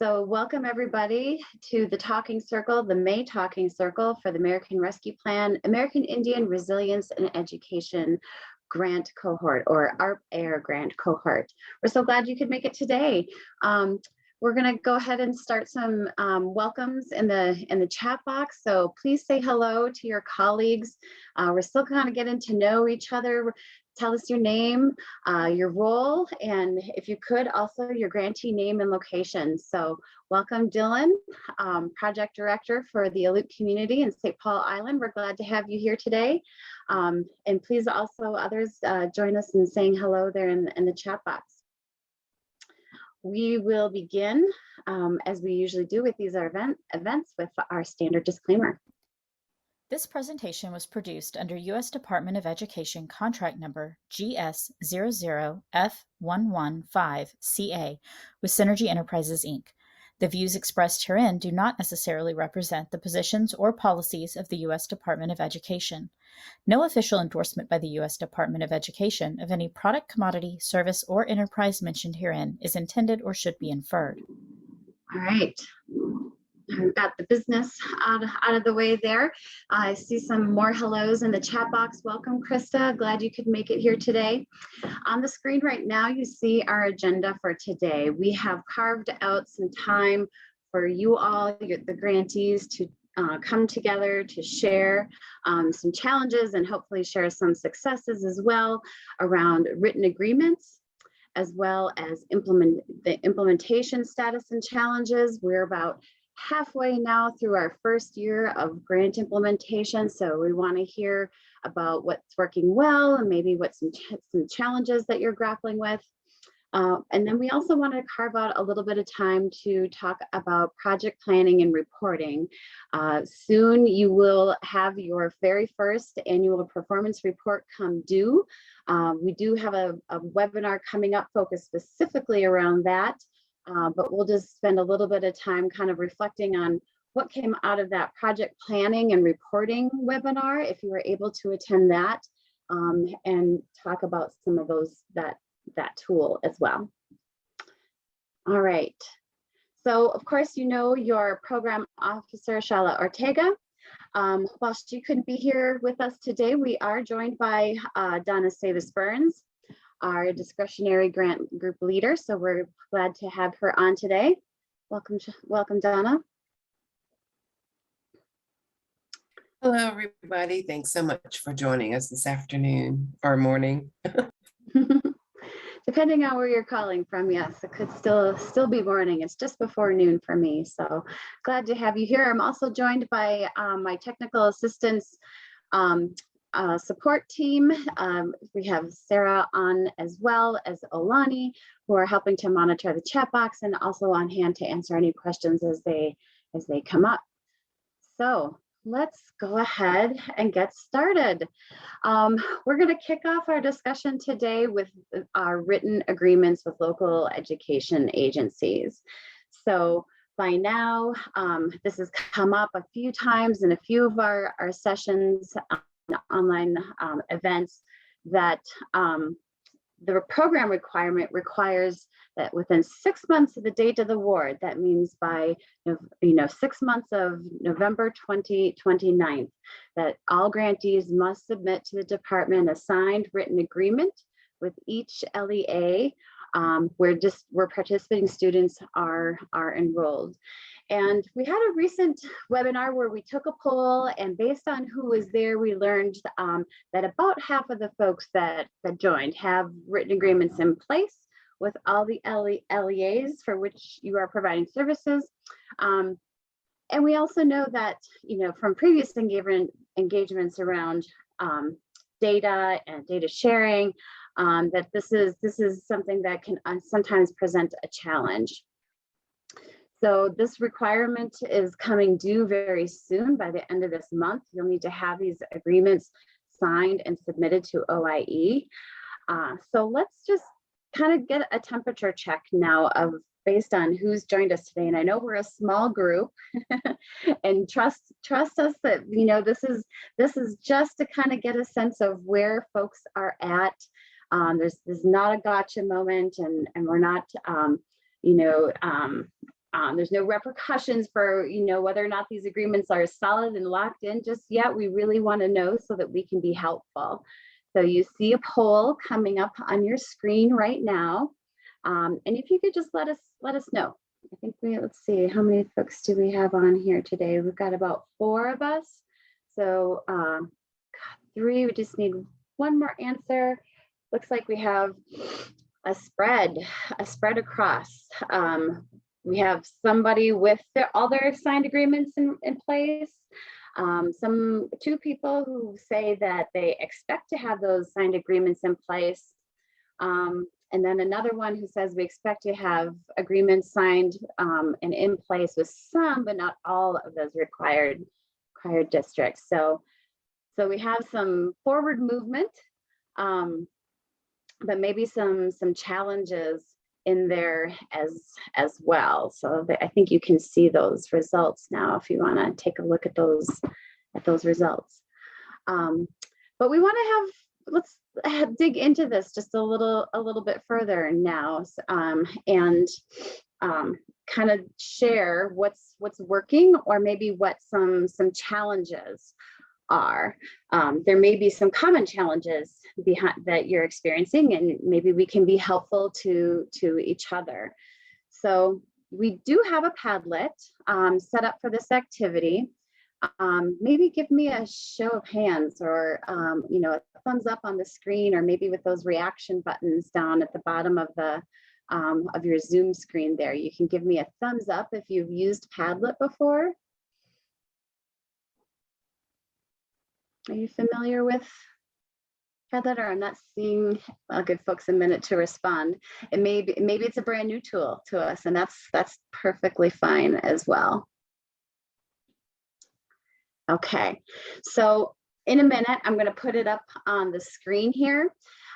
So welcome everybody to the Talking Circle, the May Talking Circle for the American Rescue Plan, American Indian Resilience and Education Grant Cohort, or ARP-AIRE Grant Cohort. We're so glad you could make it today. We're going to go ahead and start some welcomes in the chat box. So please say hello to your colleagues. We're still kind of getting to know each other. Tell us your name, your role, and if you could, also your grantee name and location. So welcome, Dylan, Project Director for the Aleut community in St. Paul Island. We're glad to have you here today. And please also others join us in saying hello there in the chat box. We will begin, as we usually do with these events, with our standard disclaimer. This presentation was produced under U.S. Department of Education contract number GS00F115CA with Synergy Enterprises, Inc. The views expressed herein do not necessarily represent the positions or policies of the U.S. Department of Education. No official endorsement by the U.S. Department of Education of any product, commodity, service, or enterprise mentioned herein is intended or should be inferred. All right. I've got the business out of the way there. I see some more hellos in the chat box. Welcome, Krista. Glad you could make it here today. On the screen right now, you see our agenda for today. We have carved out some time for you all, the grantees, to come together to share some challenges and hopefully share some successes as well around written agreements, as well as the implementation status and challenges. We're about halfway now through our first year of grant implementation, so we want to hear about what's working well and maybe what some challenges that you're grappling with. And then we also want to carve out a little bit of time to talk about project planning and reporting. Soon you will have your very first annual performance report come due. We do have a webinar coming up focused specifically around that. But we'll just spend a little bit of time kind of reflecting on what came out of that project planning and reporting webinar, if you were able to attend that, and talk about some of that tool as well. All right. So of course, you know your program officer, Shala Ortega. While she couldn't be here with us today, we are joined by Donna Savis-Burns, our discretionary grant group leader. So we're glad to have her on today. Welcome, Donna. Hello, everybody. Thanks so much for joining us this afternoon or morning. Depending on where you're calling from, yes, it could still be morning. It's just before noon for me. So glad to have you here. I'm also joined by my technical assistants support team. We have Sarah on, as well as Olani, who are helping to monitor the chat box and also on hand to answer any questions as they come up. So let's go ahead and get started. We're going to kick off our discussion today with our written agreements with local education agencies. So by now, this has come up a few times in a few of our sessions, online events, that the program requirement requires that within 6 months of the date of the award, that means by 6 months of November 2029, that all grantees must submit to the department a signed written agreement with each LEA where participating students are enrolled. And we had a recent webinar where we took a poll, and based on who was there, we learned that about half of the folks that joined have written agreements in place with all the LEAs for which you are providing services. And we also know that, from previous engagements around data and data sharing, that this is something that can sometimes present a challenge. So this requirement is coming due very soon. By the end of this month, you'll need to have these agreements signed and submitted to OIE. So let's just kind of get a temperature check now of based on who's joined us today. And I know we're a small group, and trust us that this is just to kind of get a sense of where folks are at. There's not a gotcha moment, and we're not There's no repercussions for, whether or not these agreements are solid and locked in just yet. We really want to know so that we can be helpful. So you see a poll coming up on your screen right now. And if you could just let us know. I think let's see, how many folks do we have on here today? We've got about 4 of us. So 3, we just need one more answer. Looks like we have a spread across. We have somebody with all their signed agreements in place. 2 people who say that they expect to have those signed agreements in place. And then another one who says we expect to have agreements signed and in place with some, but not all of those required districts. So we have some forward movement, but maybe some challenges in there as well. So I think you can see those results now if you want to take a look at those results. But we want to let's dig into this just a little bit further now, and kind of share what's working, or maybe what some challenges are. There may be some common challenges behind that you're experiencing, and maybe we can be helpful to each other. So we do have a Padlet set up for this activity. Maybe give me a show of hands, or a thumbs up on the screen, or maybe with those reaction buttons down at the bottom of the of your Zoom screen there. You can give me a thumbs up if you've used Padlet before. Are you familiar with Padlet? Or I'm not seeing. I'll give folks a minute to respond. And maybe it's a brand new tool to us, and that's perfectly fine as well. Okay, so in a minute, I'm going to put it up on the screen here.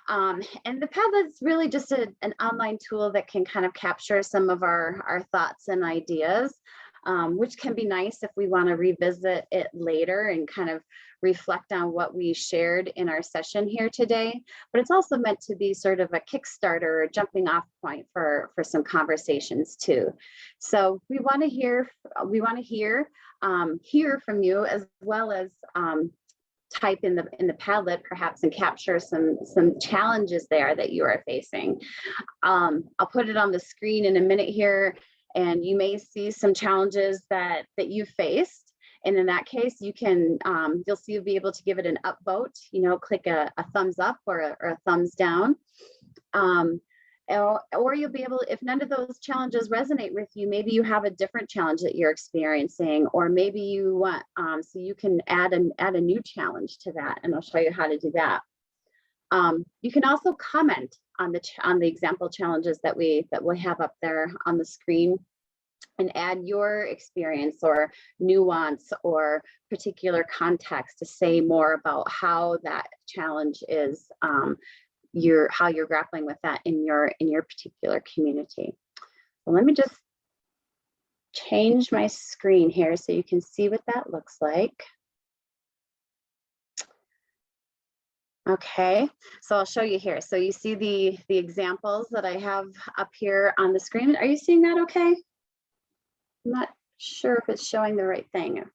And the Padlet is really just an online tool that can kind of capture some of our thoughts and ideas, which can be nice if we want to revisit it later and kind of reflect on what we shared in our session here today. But it's also meant to be sort of a Kickstarter or jumping off point for some conversations too. So we want to hear from you, as well as type in the Padlet perhaps and capture some challenges there that you are facing. I'll put it on the screen in a minute here, and you may see some challenges that you faced. And in that case, you can you'll be able to give it an upvote, click a thumbs up or a thumbs down. Or you'll be able, if none of those challenges resonate with you, maybe you have a different challenge that you're experiencing, or maybe you want, so you can add a new challenge to that, and I'll show you how to do that. You can also comment on the example challenges that we'll have up there on the screen, and add your experience or nuance or particular context to say more about how that challenge is, how you're grappling with that in your particular community. So let me just change my screen here so you can see what that looks like. Okay, so I'll show you here. So you see the examples that I have up here on the screen. Are you seeing that okay? I'm not sure if it's showing the right thing. Let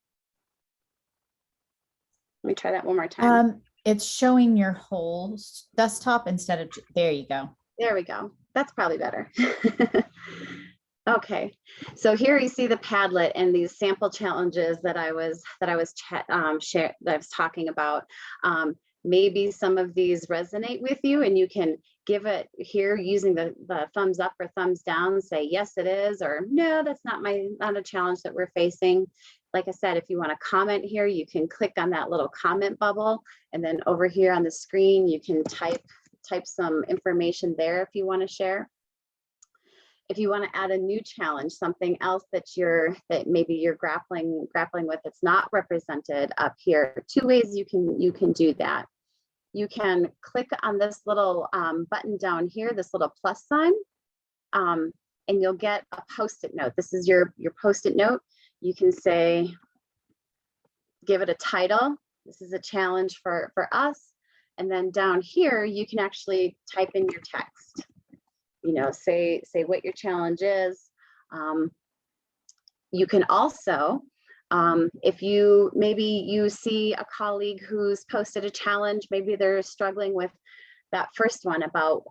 me try that one more time. It's showing your whole desktop instead of, there you go. There we go. That's probably better. Okay, so here you see the Padlet and these sample challenges that I was talking about. Maybe some of these resonate with you, and you can give it here using the thumbs up or thumbs down, say yes it is, or no, that's not a challenge that we're facing. Like I said, if you want to comment here, you can click on that little comment bubble, and then over here on the screen you can type some information there if you want to share. If you want to add a new challenge, something else that maybe you're grappling with that's not represented up here, 2 ways you can do that. You can click on this little button down here, this little plus sign, and you'll get a Post-it note. This is your Post-it note. You can say, give it a title. This is a challenge for us. And then down here, you can actually type in your text. Say what your challenge is. You can also, if maybe you see a colleague who's posted a challenge, maybe they're struggling with that first one about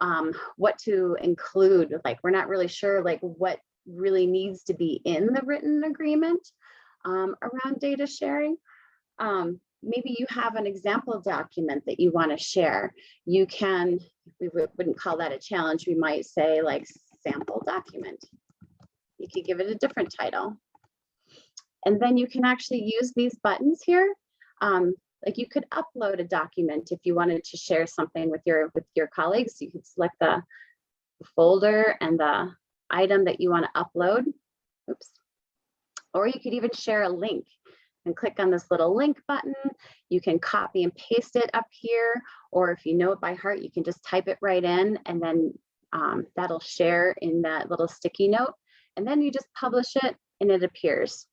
what to include, like we're not really sure like what really needs to be in the written agreement around data sharing. Maybe you have an example document that you want to share. You can, we wouldn't call that a challenge. We might say like sample document. You could give it a different title. And then you can actually use these buttons here. Like you could upload a document if you wanted to share something with your colleagues. You could select the folder and the item that you want to upload. Oops. Or you could even share a link and click on this little link button. You can copy and paste it up here, or if you know it by heart, you can just type it right in, and then that'll share in that little sticky note. And then you just publish it and it appears.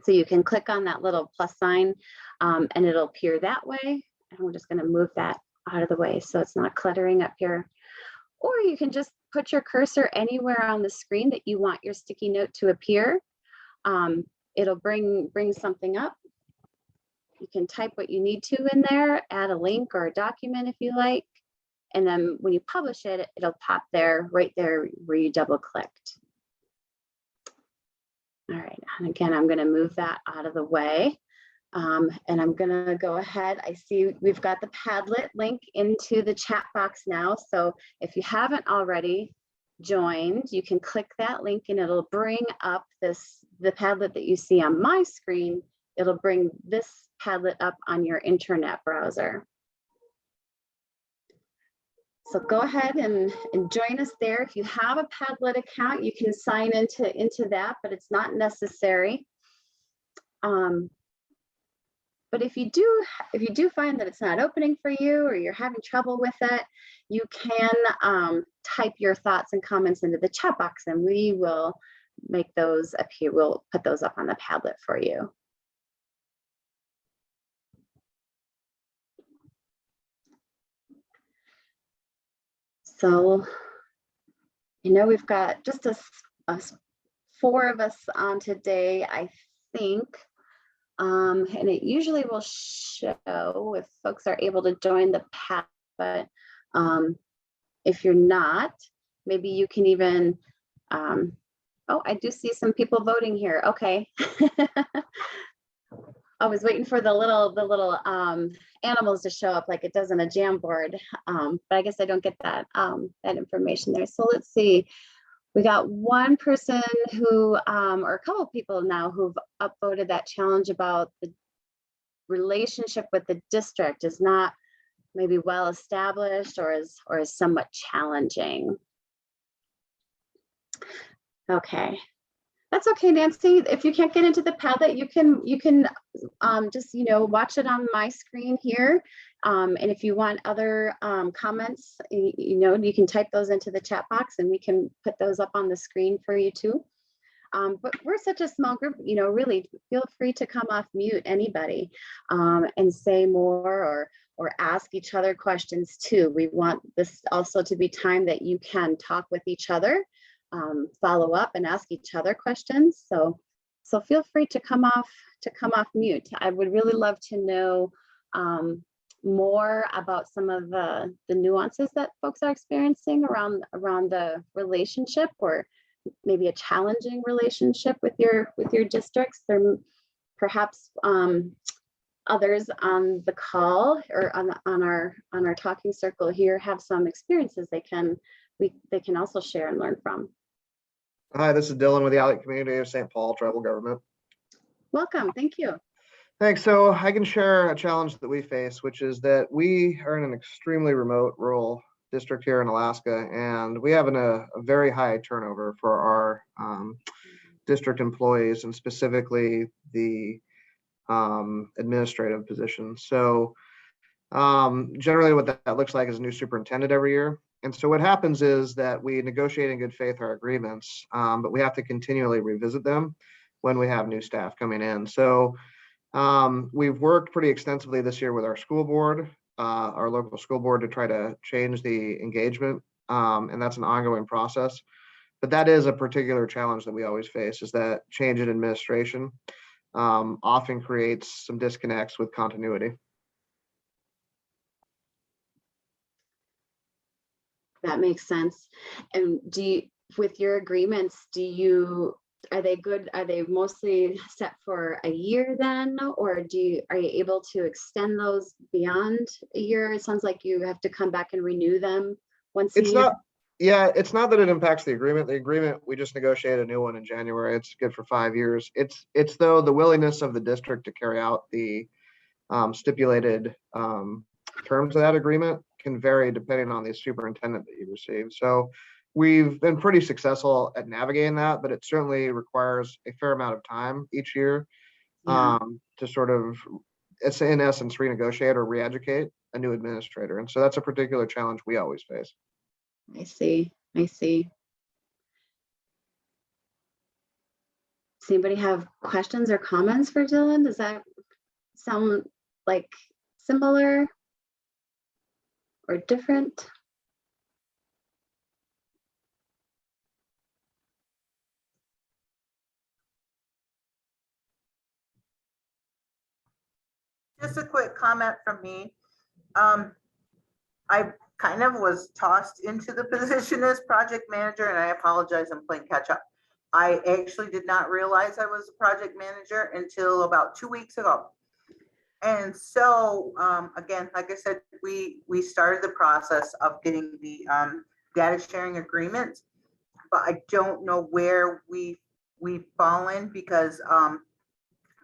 So you can click on that little plus sign and it'll appear that way. And we're just going to move that out of the way so it's not cluttering up here. Or you can just put your cursor anywhere on the screen that you want your sticky note to appear. It'll bring something up. You can type what you need to in there, add a link or a document if you like. And then when you publish it, it'll pop there, right there where you double clicked. All right, and again, I'm going to move that out of the way. And I'm going to go ahead. I see we've got the Padlet link into the chat box now. So if you haven't already joined, you can click that link and it'll bring up the Padlet that you see on my screen. It'll bring this Padlet up on your internet browser. So go ahead and join us there. If you have a Padlet account, you can sign into that, but it's not necessary. But if you do find that it's not opening for you or you're having trouble with it, you can type your thoughts and comments into the chat box and we will make those appear. We'll put those up on the Padlet for you. So, you know, we've got just us 4 of us on today, I think. And it usually will show if folks are able to join the Padlet, but if you're not, maybe you can even, oh, I do see some people voting here. Okay. I was waiting for the little animals to show up like it does on a Jamboard, but I guess I don't get that that information there. So let's see. We got one person who, or a couple of people now who've upvoted that challenge about the relationship with the district is not maybe well established or is somewhat challenging. Okay. That's okay, Nancy. If you can't get into the Padlet, you can just watch it on my screen here. And if you want other comments, you can type those into the chat box, and we can put those up on the screen for you too. But we're such a small group, really feel free to come off mute, anybody, and say more or ask each other questions too. We want this also to be time that you can talk with each other. Follow up and ask each other questions. So feel free to come off mute. I would really love to know more about some of the nuances that folks are experiencing around the relationship, or maybe a challenging relationship with your districts. There perhaps others on the call or on our talking circle here have some experiences they can also share and learn from. Hi, this is Dylan with the Allied Community of St. Paul Tribal Government. Welcome, thank you. Thanks. So I can share a challenge that we face, which is that we are in an extremely remote rural district here in Alaska, and we have a very high turnover for our district employees, and specifically the administrative positions. So generally what that looks like is a new superintendent every year. And so what happens is that we negotiate in good faith our agreements, but we have to continually revisit them when we have new staff coming in. So we've worked pretty extensively this year with our school board, our local school board, to try to change the engagement. And that's an ongoing process. But that is a particular challenge that we always face, is that change in administration often creates some disconnects with continuity. That makes sense. And with your agreements, are they good? Are they mostly set for a year then, or are you able to extend those beyond a year? It sounds like you have to come back and renew them once a year. It's not that it impacts the agreement. The agreement, we just negotiated a new one in January. It's good for 5 years. It's though the willingness of the district to carry out the stipulated terms of that agreement can vary depending on the superintendent that you receive. So we've been pretty successful at navigating that, but it certainly requires a fair amount of time each year to sort of, it's in essence, renegotiate or re-educate a new administrator. And so that's a particular challenge we always face. I see. Does anybody have questions or comments for Dylan? Does that sound like similar or different? Just a quick comment from me. I kind of was tossed into the position as project manager, and I apologize, I'm playing catch up. I actually did not realize I was a project manager until about 2 weeks ago. And so, again, like I said, we started the process of getting the data sharing agreement, but I don't know where we've fallen, because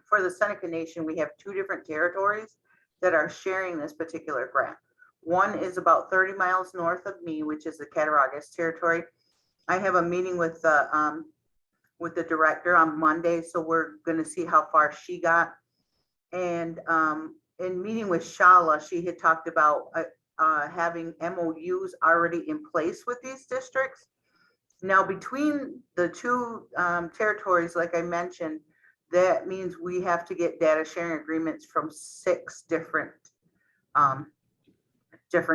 for the Seneca Nation, we have 2 different territories that are sharing this particular grant. One is about 30 miles north of me, which is the Cattaraugus territory. I have a meeting with the director on Monday, so we're going to see how far she got. And in meeting with Shala, she had talked about having MOUs already in place with these districts. Now, between the 2 territories, like I mentioned, that means we have to get data sharing agreements from 6 different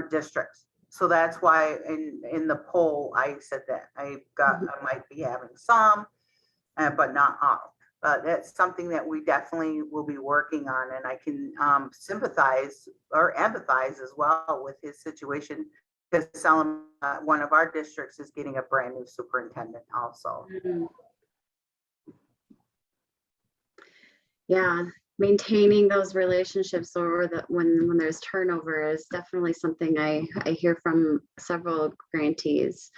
districts. So that's why in the poll, I said that I might be having some, but not all. That's something that we definitely will be working on, and I can sympathize or empathize as well with his situation, because one of our districts is getting a brand new superintendent also. Yeah, maintaining those relationships over when there's turnover is definitely something I hear from several grantees.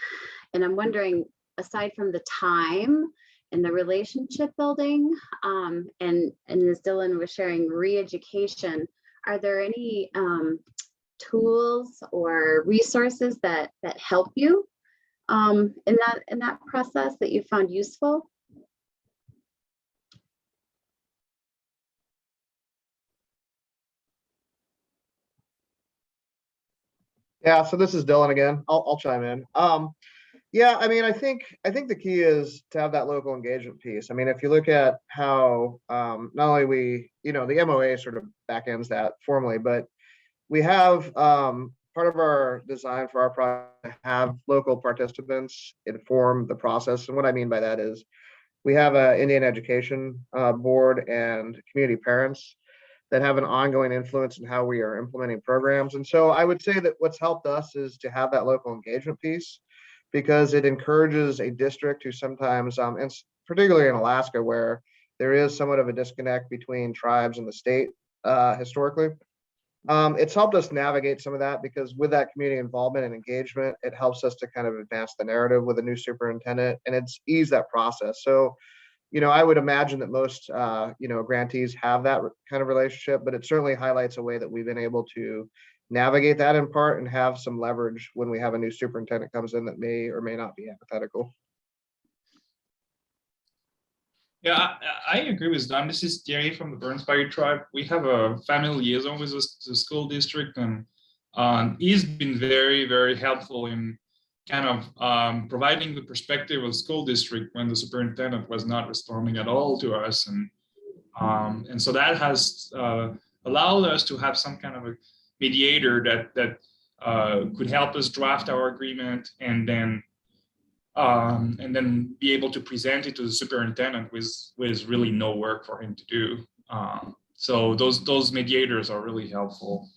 And I'm wondering, aside from the time and the relationship building, and as Dylan was sharing, re-education, are there any tools or resources that help you in that process that you found useful? Yeah, so this is Dylan again. I'll chime in. Yeah, I mean, I think the key is to have that local engagement piece. I mean, if you look at how not only the MOA sort of back ends that formally, but we have part of our design for our project to have local participants inform the process. And what I mean by that is we have an Indian Education Board and community parents that have an ongoing influence in how we are implementing programs. And so I would say that what's helped us is to have that local engagement piece, because it encourages a district who sometimes, and particularly in Alaska, where there is somewhat of a disconnect between tribes and the state historically. It's helped us navigate some of that, because with that community involvement and engagement, it helps us to kind of advance the narrative with a new superintendent, and it's eased that process. So I would imagine that most, grantees have that kind of relationship, but it certainly highlights a way that we've been able to navigate that in part and have some leverage when we have a new superintendent comes in that may or may not be antithetical. Yeah, I agree with Don. This is Jerry from the Burnsby tribe. We have a family liaison with the school district, and he's been very, very helpful in kind of providing the perspective of the school district when the superintendent was not responding at all to us. And so that has allowed us to have some kind of a mediator that could help us draft our agreement and then and then be able to present it to the superintendent with really no work for him to do. So those mediators are really helpful.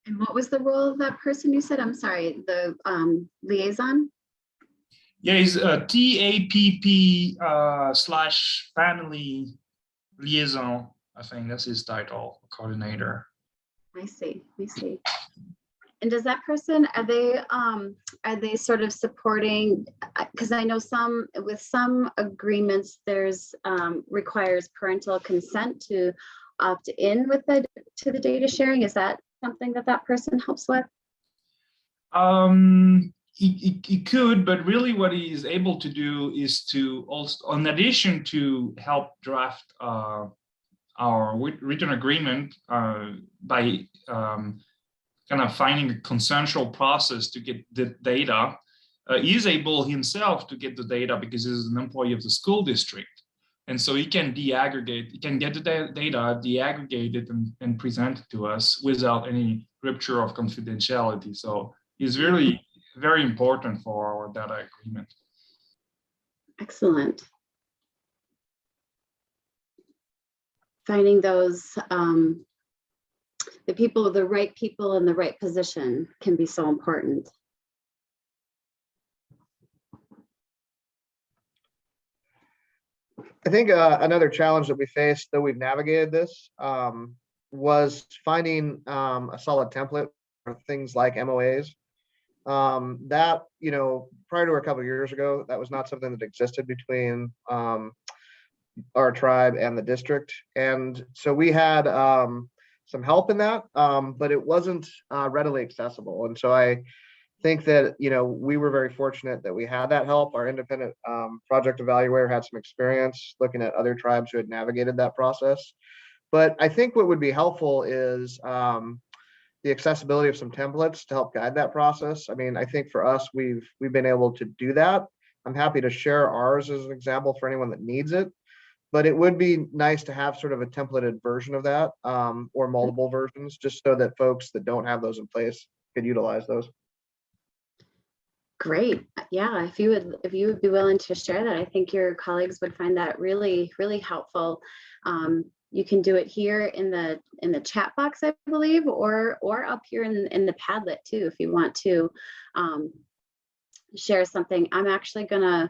And what was the role of that person you said? I'm sorry, the liaison? Yeah, he's a TAPP / family liaison. I think that's his title, coordinator. I see. And does that person, are they sort of supporting, because I know with some agreements, there's requires parental consent to opt in to the data sharing. Is that something that person helps with? He could, but really what he is able to do is to also, in addition to help draft our written agreement by kind of finding a consensual process to get the data, he is able himself to get the data because he's an employee of the school district. And so he can deaggregate, he can get the data, deaggregate it and present it to us without any rupture of confidentiality. So he's really very important for our data agreement. Excellent. Finding those, the right people in the right position can be so important. I think another challenge that we faced, though we've navigated this, was finding a solid template for things like MOAs. That, prior to a couple of years ago, that was not something that existed between our tribe and the district. And so we had some help in that, but it wasn't readily accessible. And so I think that, we were very fortunate that we had that help. Our independent project evaluator had some experience looking at other tribes who had navigated that process. But I think what would be helpful is the accessibility of some templates to help guide that process. I mean, I think for us, we've been able to do that. I'm happy to share ours as an example for anyone that needs it. But it would be nice to have sort of a templated version of that, or multiple versions, just so that folks that don't have those in place could utilize those. Great. Yeah, if you would be willing to share that, I think your colleagues would find that really, really helpful. You can do it here in the chat box, I believe, or up here in the Padlet too, if you want to share something. I'm actually gonna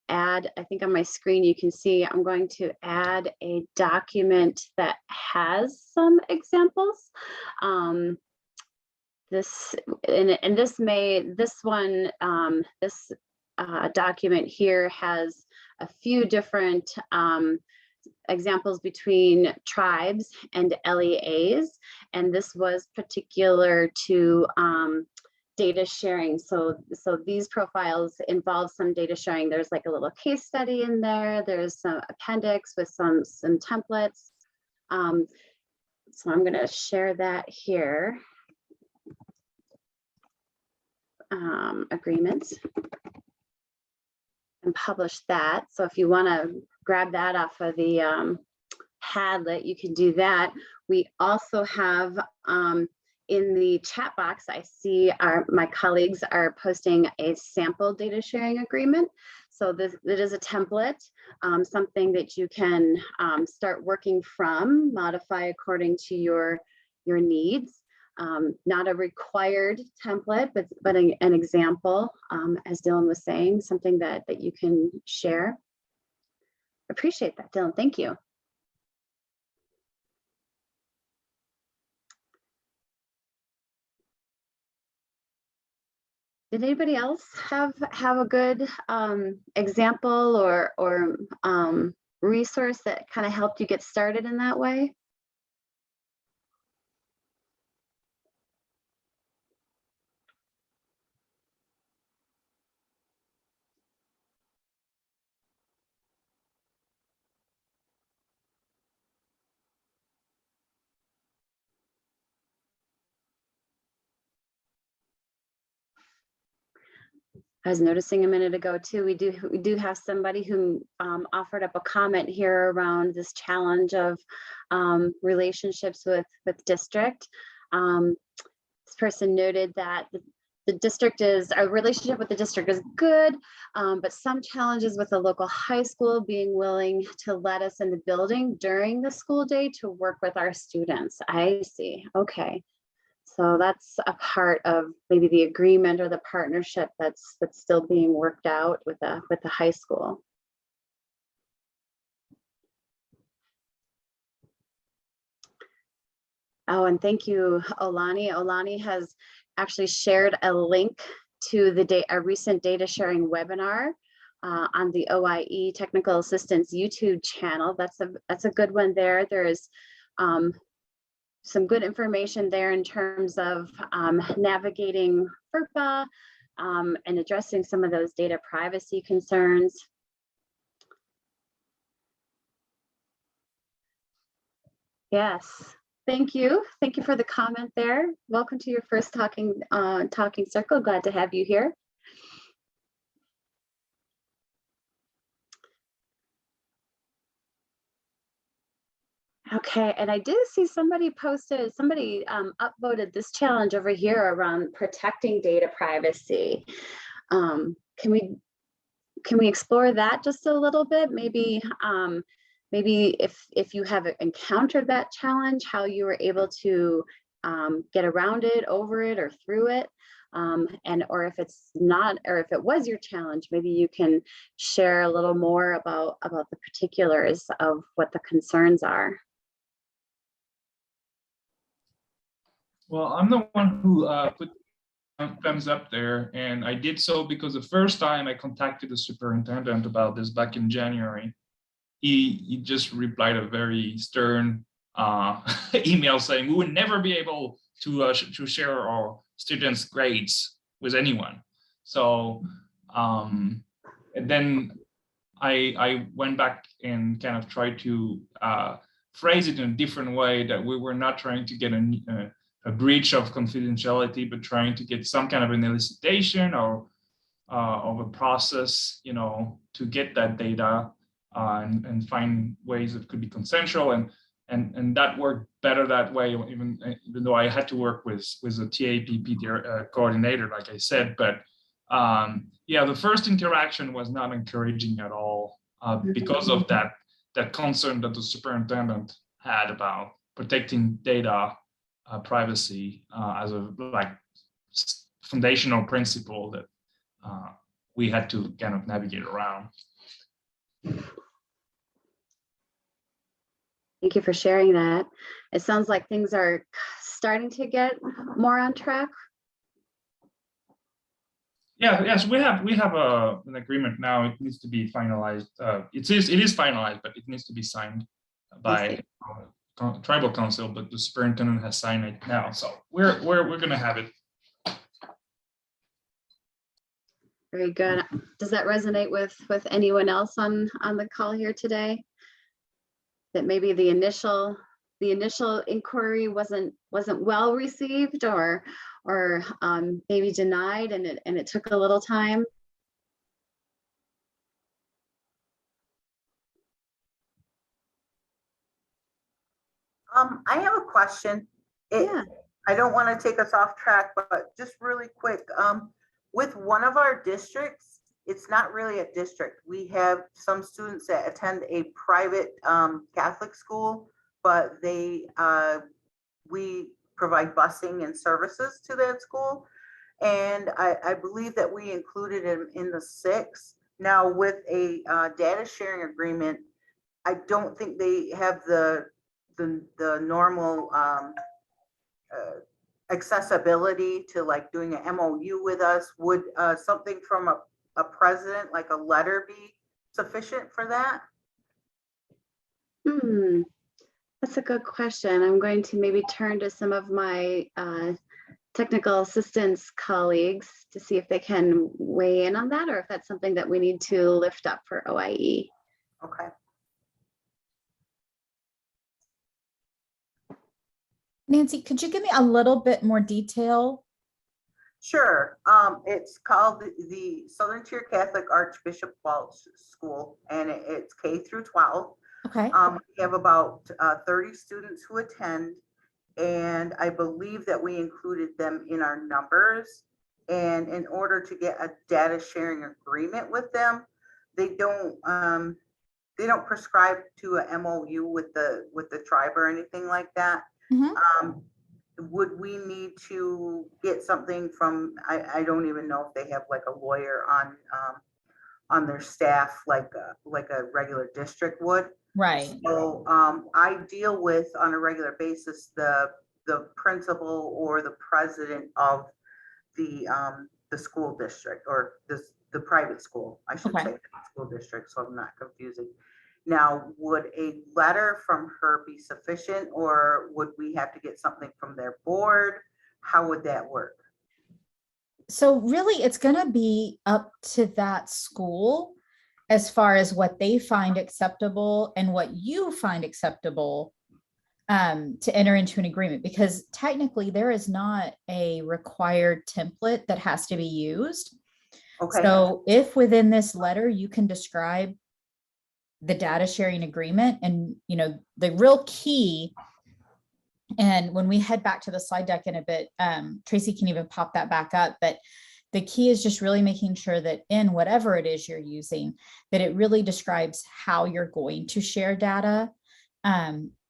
add, I think on my screen you can see, I'm going to add a document that has some examples. This document here has a few different examples between tribes and LEAs, and this was particular to data sharing. So these profiles involve some data sharing. There's like a little case study in there. There's some appendix with some templates. So I'm going to share that here. Agreements and publish that. So if you want to grab that off of the Padlet, you can do that. We also have in the chat box, I see my colleagues are posting a sample data sharing agreement. So it is a template, something that you can start working from, modify according to your needs. Not a required template, but an example, as Dylan was saying, something that you can share. Appreciate that, Dylan. Thank you. Did anybody else have a good example or resource that kind of helped you get started in that way? I was noticing a minute ago too, we do have somebody who offered up a comment here around this challenge of relationships with district. this person noted that our relationship with the district is good, but some challenges with the local high school being willing to let us in the building during the school day to work with our students. I see. Okay. So that's a part of maybe the agreement or the partnership that's still being worked out with the high school. Oh, and thank you, Olani. Olani has actually shared a link to a recent data sharing webinar on the OIE Technical Assistance YouTube channel. That's a good one there. There's some good information there in terms of navigating FERPA and addressing some of those data privacy concerns. Yes, thank you. Thank you for the comment there. Welcome to your first talking circle. Glad to have you here. Okay, and I did see somebody upvoted this challenge over here around protecting data privacy. Can we explore that just a little bit? Maybe if you have encountered that challenge, how you were able to get around it, over it, or through it. Or if it's not, or if it was your challenge, maybe you can share a little more about the particulars of what the concerns are. Well, I'm the one who put thumbs up there, and I did so because the first time I contacted the superintendent about this back in January, he just replied a very stern email saying we would never be able to share our students' grades with anyone. So and then I went back and kind of tried to phrase it in a different way, that we were not trying to get a breach of confidentiality, but trying to get some kind of an elicitation or of a process, to get that data and find ways that could be consensual, and that worked better that way, even though I had to work with a TAPP coordinator, like I said. But yeah, the first interaction was not encouraging at all because of that concern that the superintendent had about protecting data privacy as a foundational principle that we had to kind of navigate around. Thank you for sharing that. It sounds like things are starting to get more on track. Yeah, yes, we have an agreement now. It needs to be finalized. It is finalized, but it needs to be signed by tribal council. But the superintendent has signed it now, so we're gonna have it. Very good. Does that resonate with anyone else on the call here today? That maybe the initial inquiry wasn't well received, or maybe denied, and it took a little time. I have a question. Yeah. I don't want to take us off track, but just really quick, with one of our districts, it's not really a district. We have some students that attend a private Catholic school, but we provide busing and services to that school. And I believe that we included him in the 6. Now with a data sharing agreement, I don't think they have the normal accessibility to like doing an MOU with us. Would something from a president, like a letter, be sufficient for that? That's a good question. I'm going to maybe turn to some of my technical assistance colleagues to see if they can weigh in on that, or if that's something that we need to lift up for OIE. Okay. Nancy, could you give me a little bit more detail? Sure. It's called the Southern Tier Catholic Archbishop Walsh School, and it's K through 12. Okay. We have about 30 students who attend, and I believe that we included them in our numbers. And in order to get a data sharing agreement with them, they don't prescribe to a MOU with the tribe or anything like that. Mhm. Would we need to get something from, I don't even know if they have like a lawyer on their staff, like a regular district would. Right. So I deal with on a regular basis the principal or the president of the school district, or the private school, I should Okay. say, school district, so I'm not confusing. Now, would a letter from her be sufficient, or would we have to get something from their board? How would that work? So really, it's going to be up to that school as far as what they find acceptable and what you find acceptable to enter into an agreement, because technically there is not a required template that has to be used. Okay. So if within this letter you can describe the data sharing agreement, and the real key, and when we head back to the slide deck in a bit, Tracy can even pop that back up, but the key is just really making sure that in whatever it is you're using, that it really describes how you're going to share data.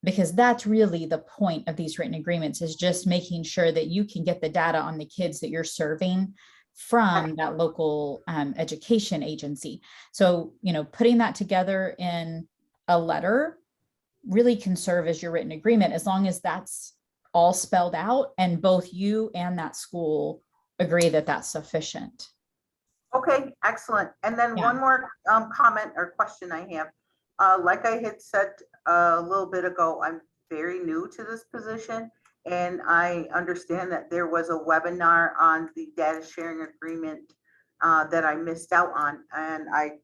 Because that's really the point of these written agreements, is just making sure that you can get the data on the kids that you're serving from that local education agency. So, putting that together in a letter really can serve as your written agreement, as long as that's all spelled out and both you and that school agree that that's sufficient. Okay, excellent. And then one more comment or question I have. Like I had said a little bit ago, I'm very new to this position, and I understand that there was a webinar on the data sharing agreement that I missed out on, and I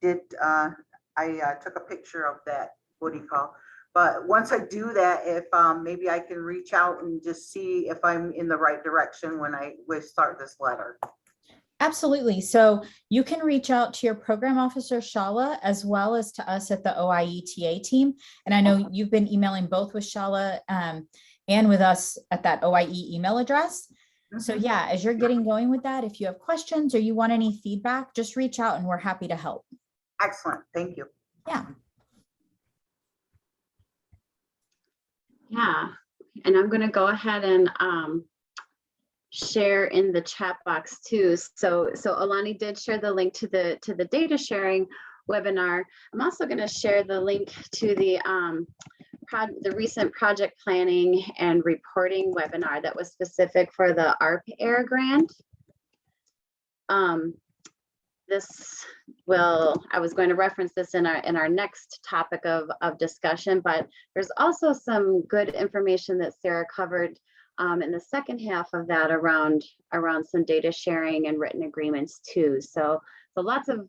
took a picture of that, what do you call? But once I do that, if maybe I can reach out and just see if I'm in the right direction when we start this letter. Absolutely. So you can reach out to your program officer, Shala, as well as to us at the OIETA team. And I know you've been emailing both with Shala and with us at that OIE email address. So yeah, as you're getting going with that, if you have questions or you want any feedback, just reach out and we're happy to help. Excellent. Thank you. Yeah. Yeah. And I'm going to go ahead and share in the chat box too. So Alani did share the link to the data sharing webinar. I'm also going to share the link to the recent project planning and reporting webinar that was specific for the ARP-AIRE grant. I was going to reference this in our next topic of discussion, but there's also some good information that Sarah covered in the second half of that around some data sharing and written agreements too. So lots of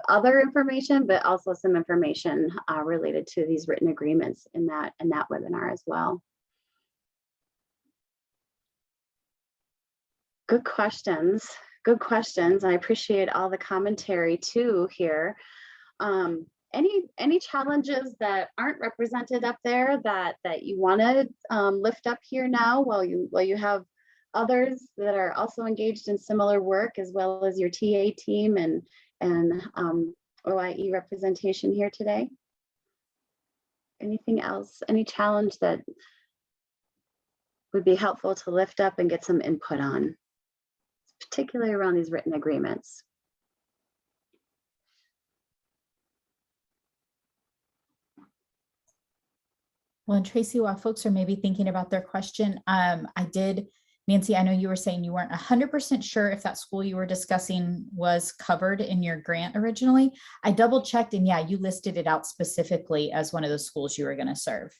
other information, but also some information related to these written agreements in that webinar as well. Good questions. Good questions. I appreciate all the commentary too here. Any challenges that aren't represented up there that you want to lift up here now, while you have others that are also engaged in similar work, as well as your TA team and OIE representation here today? Anything else? Any challenge that would be helpful to lift up and get some input on, particularly around these written agreements? Well, and Tracy, while folks are maybe thinking about their question, Nancy, I know you were saying you weren't 100% sure if that school you were discussing was covered in your grant originally. I double checked, and yeah, you listed it out specifically as one of the schools you were going to serve.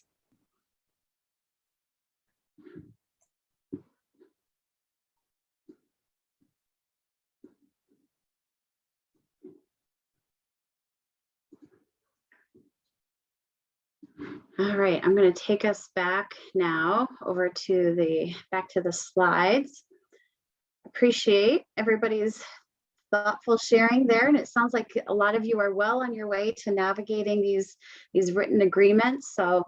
All right, I'm going to take us back now over to back to the slides. Appreciate everybody's thoughtful sharing there. And it sounds like a lot of you are well on your way to navigating these written agreements. So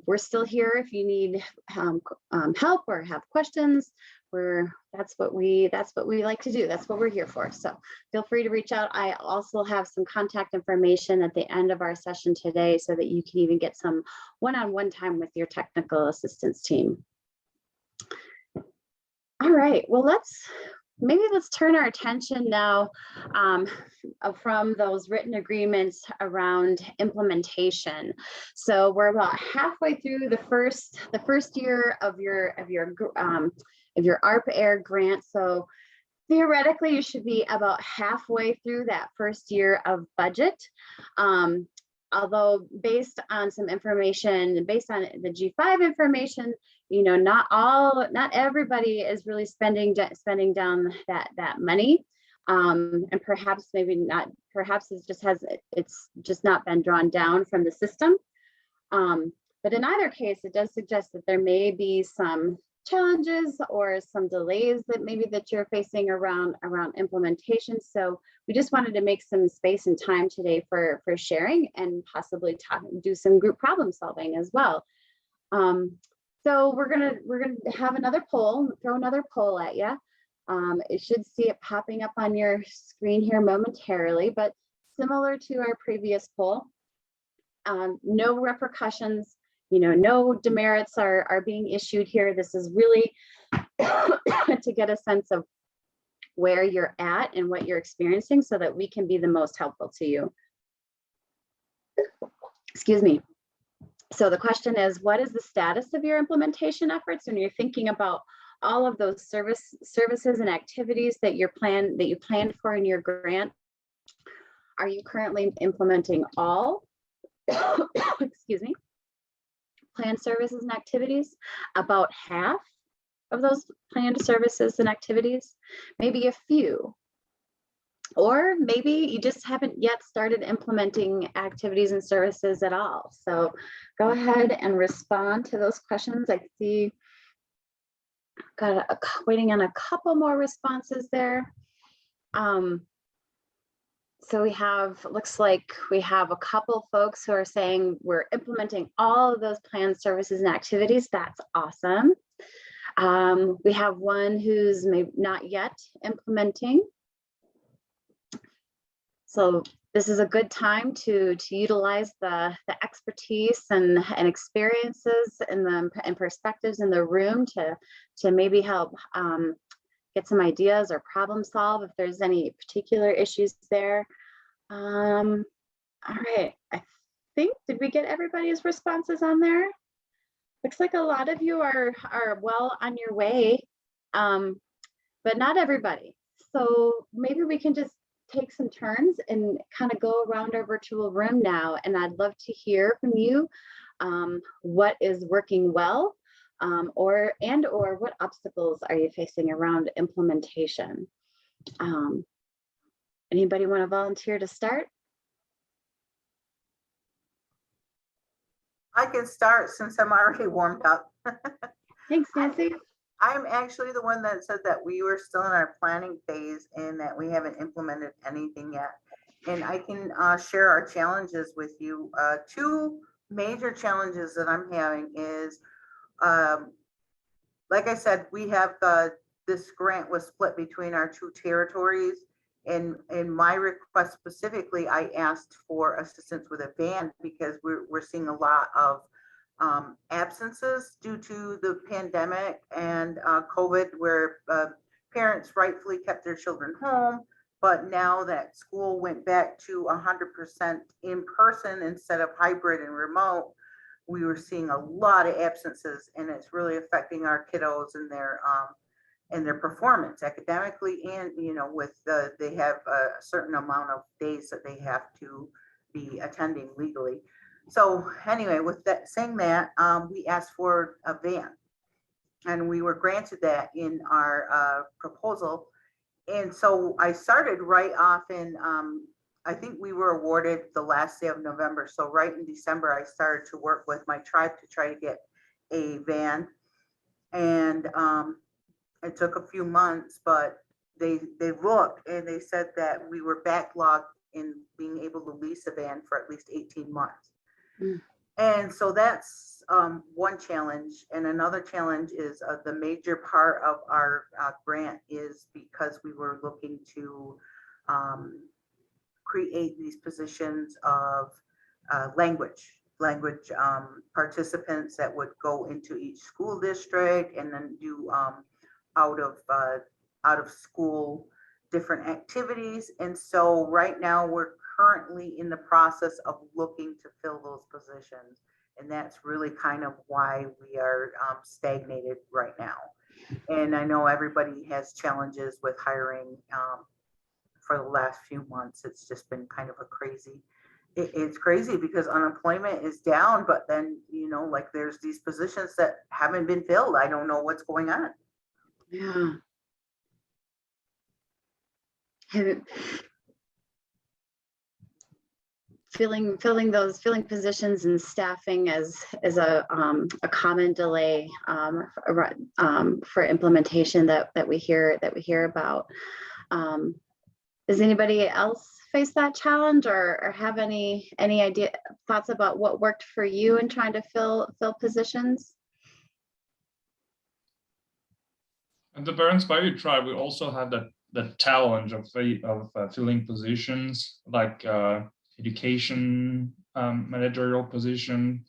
we're still here if you need help or have questions. That's what we like to do. That's what we're here for. So feel free to reach out. I also have some contact information at the end of our session today so that you can even get some one-on-one time with your technical assistance team. All right, well, let's turn our attention now from those written agreements around implementation. So we're about halfway through the first year of your ARP-AIRE grant. So theoretically, you should be about halfway through that first year of budget. Although based on some information, based on the G5 information, not everybody is really spending down that money. And perhaps it's just not been drawn down from the system. But in either case, it does suggest that there may be some challenges or some delays that you're facing around implementation. So we just wanted to make some space and time today for sharing and possibly do some group problem solving as well. So we're gonna have another poll, throw another poll at you. You should see it popping up on your screen here momentarily, but similar to our previous poll, no repercussions. No demerits are being issued here. This is really to get a sense of where you're at and what you're experiencing so that we can be the most helpful to you. Excuse me. So the question is, what is the status of your implementation efforts when you're thinking about all of those services and activities that you planned for in your grant? Are you currently implementing all excuse me, planned services and activities? About half of those planned services and activities, maybe a few, or maybe you just haven't yet started implementing activities and services at all. So go ahead and respond to those questions. I see waiting on a couple more responses there. So looks like we have a couple folks who are saying we're implementing all of those planned services and activities. That's awesome. We have one who's maybe not yet implementing. So this is a good time to utilize the expertise and experiences and perspectives in the room to maybe help get some ideas or problem solve if there's any particular issues there. All right, I think, did we get everybody's responses on there? Looks like a lot of you are well on your way, but not everybody. So maybe we can just take some turns and kind of go around our virtual room now. And I'd love to hear from you what is working well, or what obstacles are you facing around implementation? Anybody want to volunteer to start? I can start since I'm already warmed up. Thanks, Nancy. I'm actually the one that said that we were still in our planning phase and that we haven't implemented anything yet. And I can share our challenges with you. Two major challenges that I'm having is, like I said, we have this grant was split between our two territories. And in my request specifically, I asked for assistance with a van because we're seeing a lot of absences due to the pandemic and COVID, where parents rightfully kept their children home. But now that school went back to 100% in person instead of hybrid and remote, we were seeing a lot of absences, and it's really affecting our kiddos and their performance academically, and with they have a certain amount of days that they have to be attending legally. So anyway, with that saying that, we asked for a van, and we were granted that in our proposal. And so I started right off in, I think we were awarded the last day of November. So right in December, I started to work with my tribe to try to get a van. And it took a few months, but they looked and they said that we were backlogged in being able to lease a van for at least 18 months. Mm. And so that's one challenge. And another challenge is the major part of our grant is because we were looking to create these positions of language participants that would go into each school district and then do out of school different activities. And so right now we're currently in the process of looking to fill those positions. And that's really kind of why we are stagnated right now. And I know everybody has challenges with hiring for the last few months. It's just been kind of a crazy, it's crazy because unemployment is down, but then, you know, like there's these positions that haven't been filled. I don't know what's going on. Yeah. Filling positions and staffing as a common delay for implementation that we hear about. Does anybody else face that challenge or have any thoughts about what worked for you in trying to fill positions? And the Burns Bayou Tribe, we also have that challenge of filling positions like education managerial position,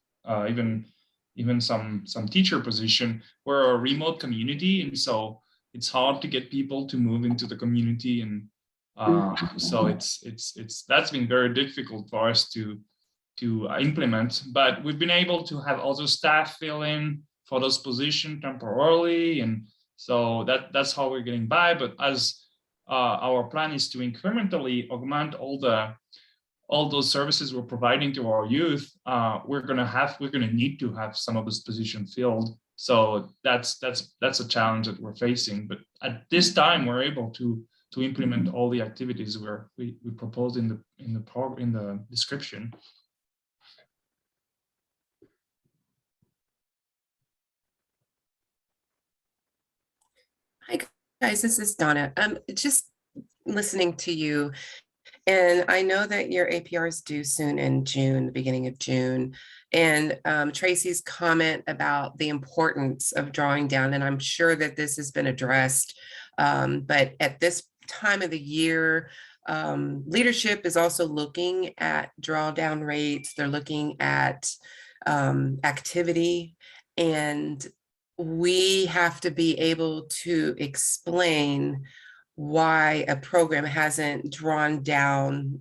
even some teacher position. We're a remote community, and so it's hard to get people to move into the community, and so it's that's been very difficult for us to implement. But we've been able to have also staff fill in for those positions temporarily, and so that's how we're getting by. But as our plan is to incrementally augment all those services we're providing to our youth, we're gonna need to have some of this position filled. So that's a challenge that we're facing. But at this time, we're able to implement all the activities we proposed in the description. Hi guys, this is Donna. Just listening to you, and I know that your APR is due soon in June, the beginning of June. And Tracy's comment about the importance of drawing down, and I'm sure that this has been addressed, but at this time of the year, leadership is also looking at drawdown rates. They're looking at activity, and we have to be able to explain why a program hasn't drawn down,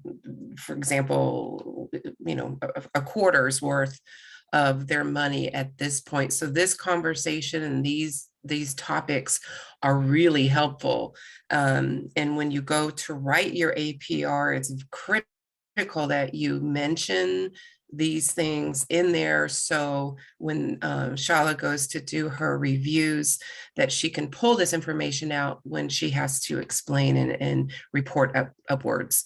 for example, you know, a quarter's worth of their money at this point. So this conversation and these topics are really helpful. And when you go to write your APR, it's critical that you mention these things in there, so when Shala goes to do her reviews, that she can pull this information out when she has to explain and report upwards.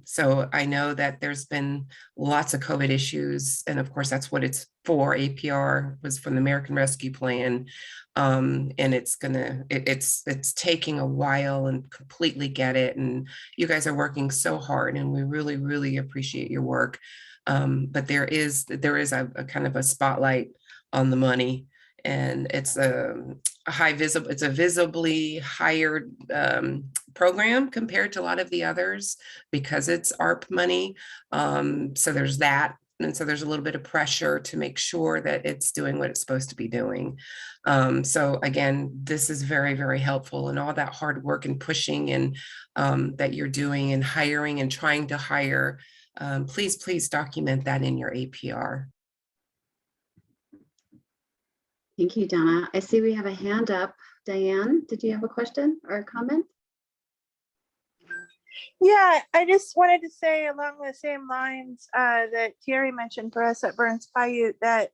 So I know that there's been lots of COVID issues, and of course that's what it's for. APR was from the American Rescue Plan, and it's taking a while, and completely get it. And you guys are working so hard, and we really, really appreciate your work. But there is a kind of a spotlight on the money, and it's a visibly higher program compared to a lot of the others because it's ARP money. So there's that. And so there's a little bit of pressure to make sure that it's doing what it's supposed to be doing. So again, this is very, very helpful, and all that hard work and pushing and that you're doing and hiring and trying to hire. Please document that in your APR. Thank you, Donna. I see we have a hand up. Diane, did you have a question or a comment? Yeah, I just wanted to say along the same lines that Thierry mentioned for us at Burns Bayou, that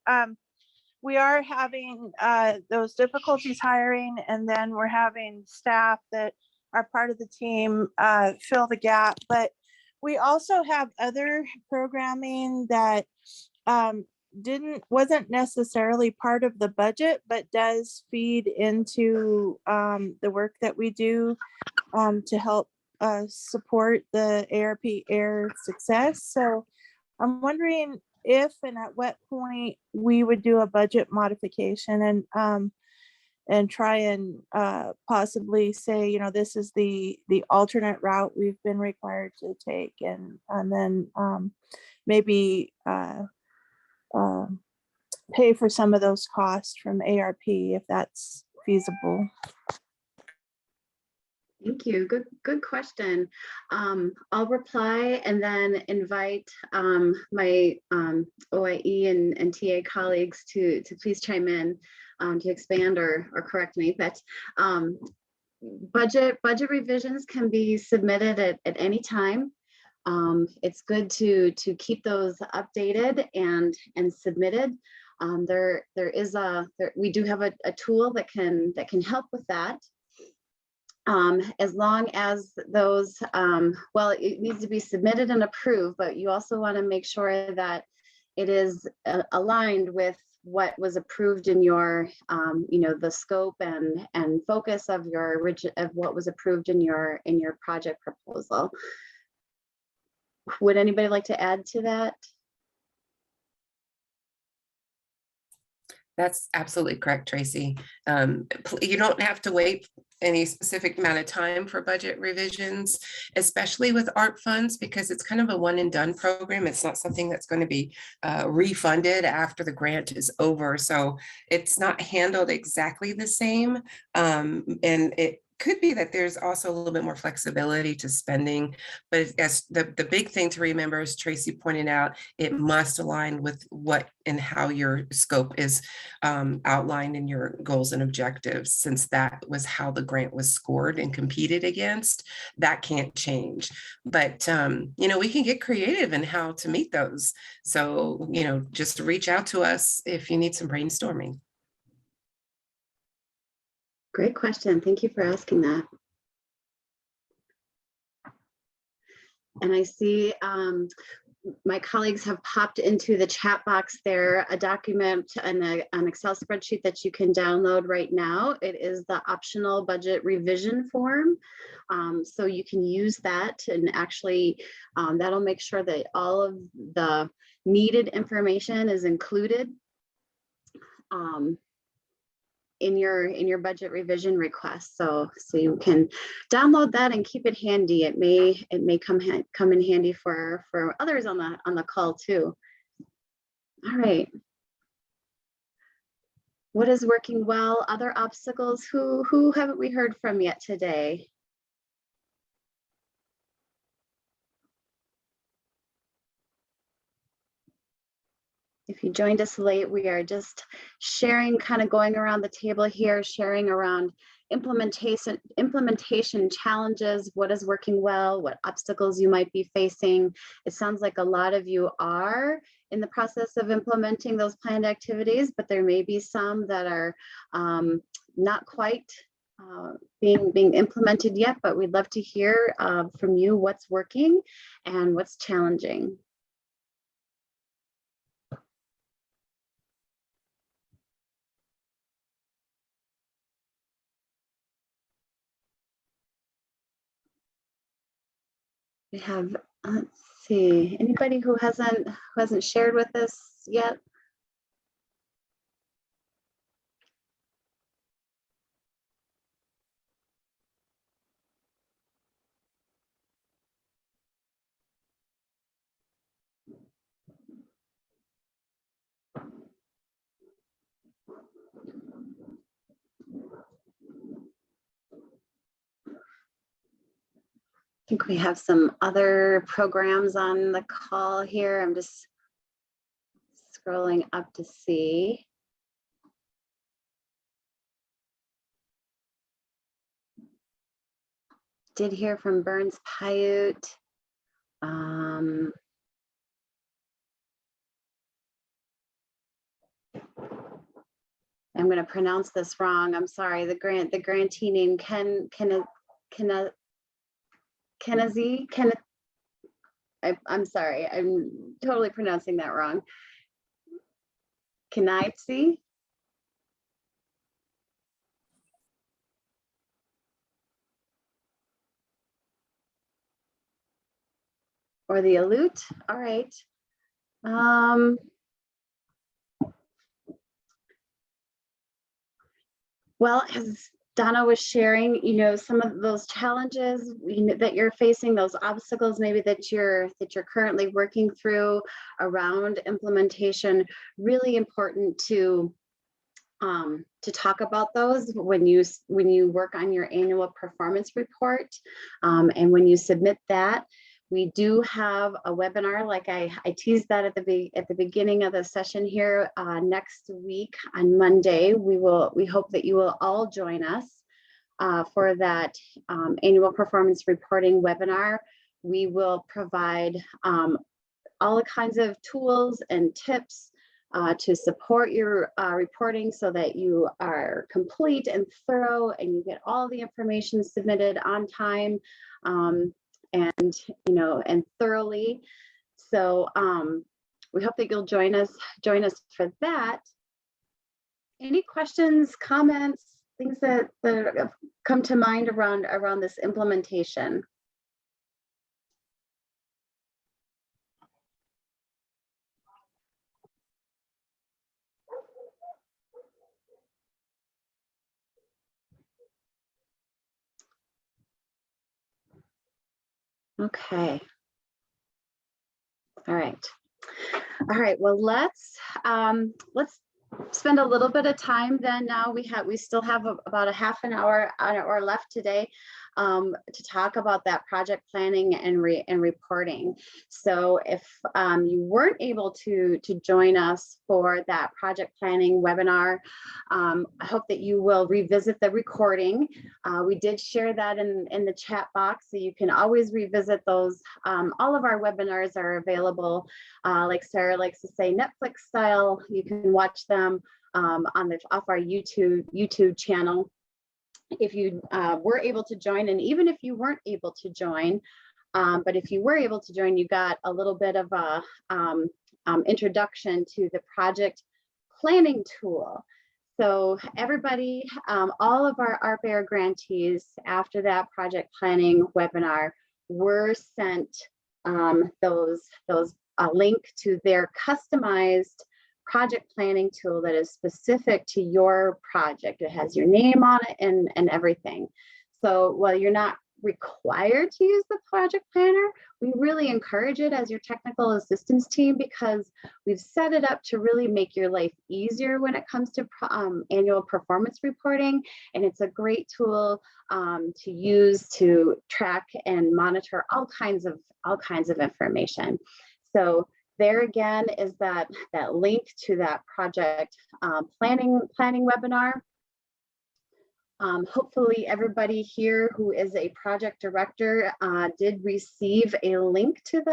we are having those difficulties hiring, and then we're having staff that are part of the team fill the gap. But we also have other programming that wasn't necessarily part of the budget, but does feed into the work that we do. to help support the ARP-AIRE success. So I'm wondering if and at what point we would do a budget modification and try and possibly say, you know, this is the alternate route we've been required to take, and then maybe pay for some of those costs from ARP if that's feasible. Thank you. Good question. I'll reply and then invite my OIE and TA colleagues to please chime in to expand or correct me. But budget revisions can be submitted at any time. It's good to keep those updated and submitted. We do have a tool that can help with that. As long as those, well, it needs to be submitted and approved, but you also want to make sure that it is aligned with what was approved in your, you know, the scope and focus of what was approved in your project proposal. Would anybody like to add to that? That's absolutely correct, Tracy. You don't have to wait any specific amount of time for budget revisions, especially with ARP funds, because it's kind of a one and done program. It's not something that's going to be refunded after the grant is over. So it's not handled exactly the same. And it could be that there's also a little bit more flexibility to spending, but as the big thing to remember, as Tracy pointed out, it must align with what and how your scope is outlined in your goals and objectives, since that was how the grant was scored and competed against. That can't change, but you know, we can get creative in how to meet those. So, you know, just reach out to us if you need some brainstorming. Great question. Thank you for asking that. And I see my colleagues have popped into the chat box there a document and an Excel spreadsheet that you can download right now. It is the optional budget revision form. So you can use that, and actually that'll make sure that all of the needed information is included in your budget revision request. So you can download that and keep it handy. It may come in handy for others on the call too. All right. What is working well? Other obstacles? Who haven't we heard from yet today? If you joined us late, we are just sharing, kind of going around the table here, sharing around implementation challenges, what is working well, what obstacles you might be facing. It sounds like a lot of you are in the process of implementing those planned activities, but there may be some that are not quite being implemented yet, but we'd love to hear from you what's working and what's challenging. We have, let's see, anybody who hasn't shared with us yet? I think we have some other programs on the call here. I'm just scrolling up to see. Did hear from Burns Paiute. I'm going to pronounce this wrong. I'm sorry. The grantee name I'm sorry, I'm totally pronouncing that wrong. Kenaitzi? or the Aleut. All right. Well, as Donna was sharing, you know, some of those challenges that you're facing, those obstacles maybe that you're currently working through around implementation, really important to talk about those when you work on your annual performance report, and when you submit that. We do have a webinar, like I teased that at the beginning of the session here. Next week on Monday, we hope that you will all join us for that annual performance reporting webinar. We will provide all kinds of tools and tips to support your reporting so that you are complete and thorough and you get all the information submitted on time. And thoroughly. So we hope that you'll join us for that. Any questions, comments, things that have come to mind around this implementation? Okay. All right. Well, let's spend a little bit of time then. Now we still have about a half an hour or left today to talk about that project planning and reporting. So if you weren't able to join us for that project planning webinar, I hope that you will revisit the recording. We did share that in the chat box, so you can always revisit those. All of our webinars are available, like Sarah likes to say, Netflix style. You can watch them off our YouTube channel. If you were able to join, and even if you weren't able to join, but if you were able to join, you got a little bit of a introduction to the project planning tool. So everybody, all of our ARP-AIRE grantees after that project planning webinar were sent a link to their customized project planning tool that is specific to your project. It has your name on it and everything. So while you're not required to use the project planner, we really encourage it as your technical assistance team, because we've set it up to really make your life easier when it comes to annual performance reporting. And it's a great tool to use to track and monitor all kinds of information. So there again is that link to that project planning webinar. Hopefully everybody here who is a project director did receive a link to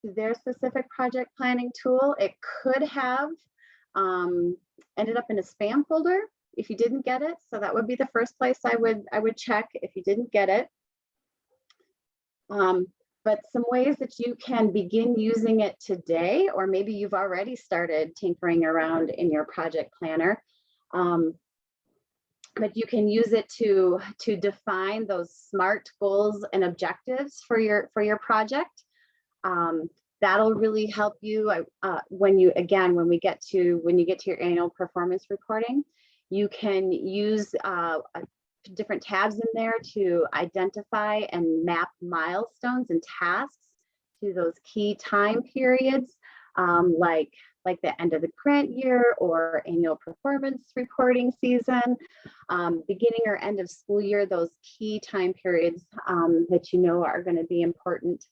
their specific project planning tool. It could have ended up in a spam folder if you didn't get it. So that would be the first place I would check if you didn't get it. But some ways that you can begin using it today, or maybe you've already started tinkering around in your project planner. But you can use it to define those SMART goals and objectives for your project. That'll really help you when you get to your annual performance reporting. You can use different tabs in there to identify and map milestones and tasks to those key time periods, like the end of the grant year or annual performance reporting season, beginning or end of school year, those key time periods that you know are going to be important.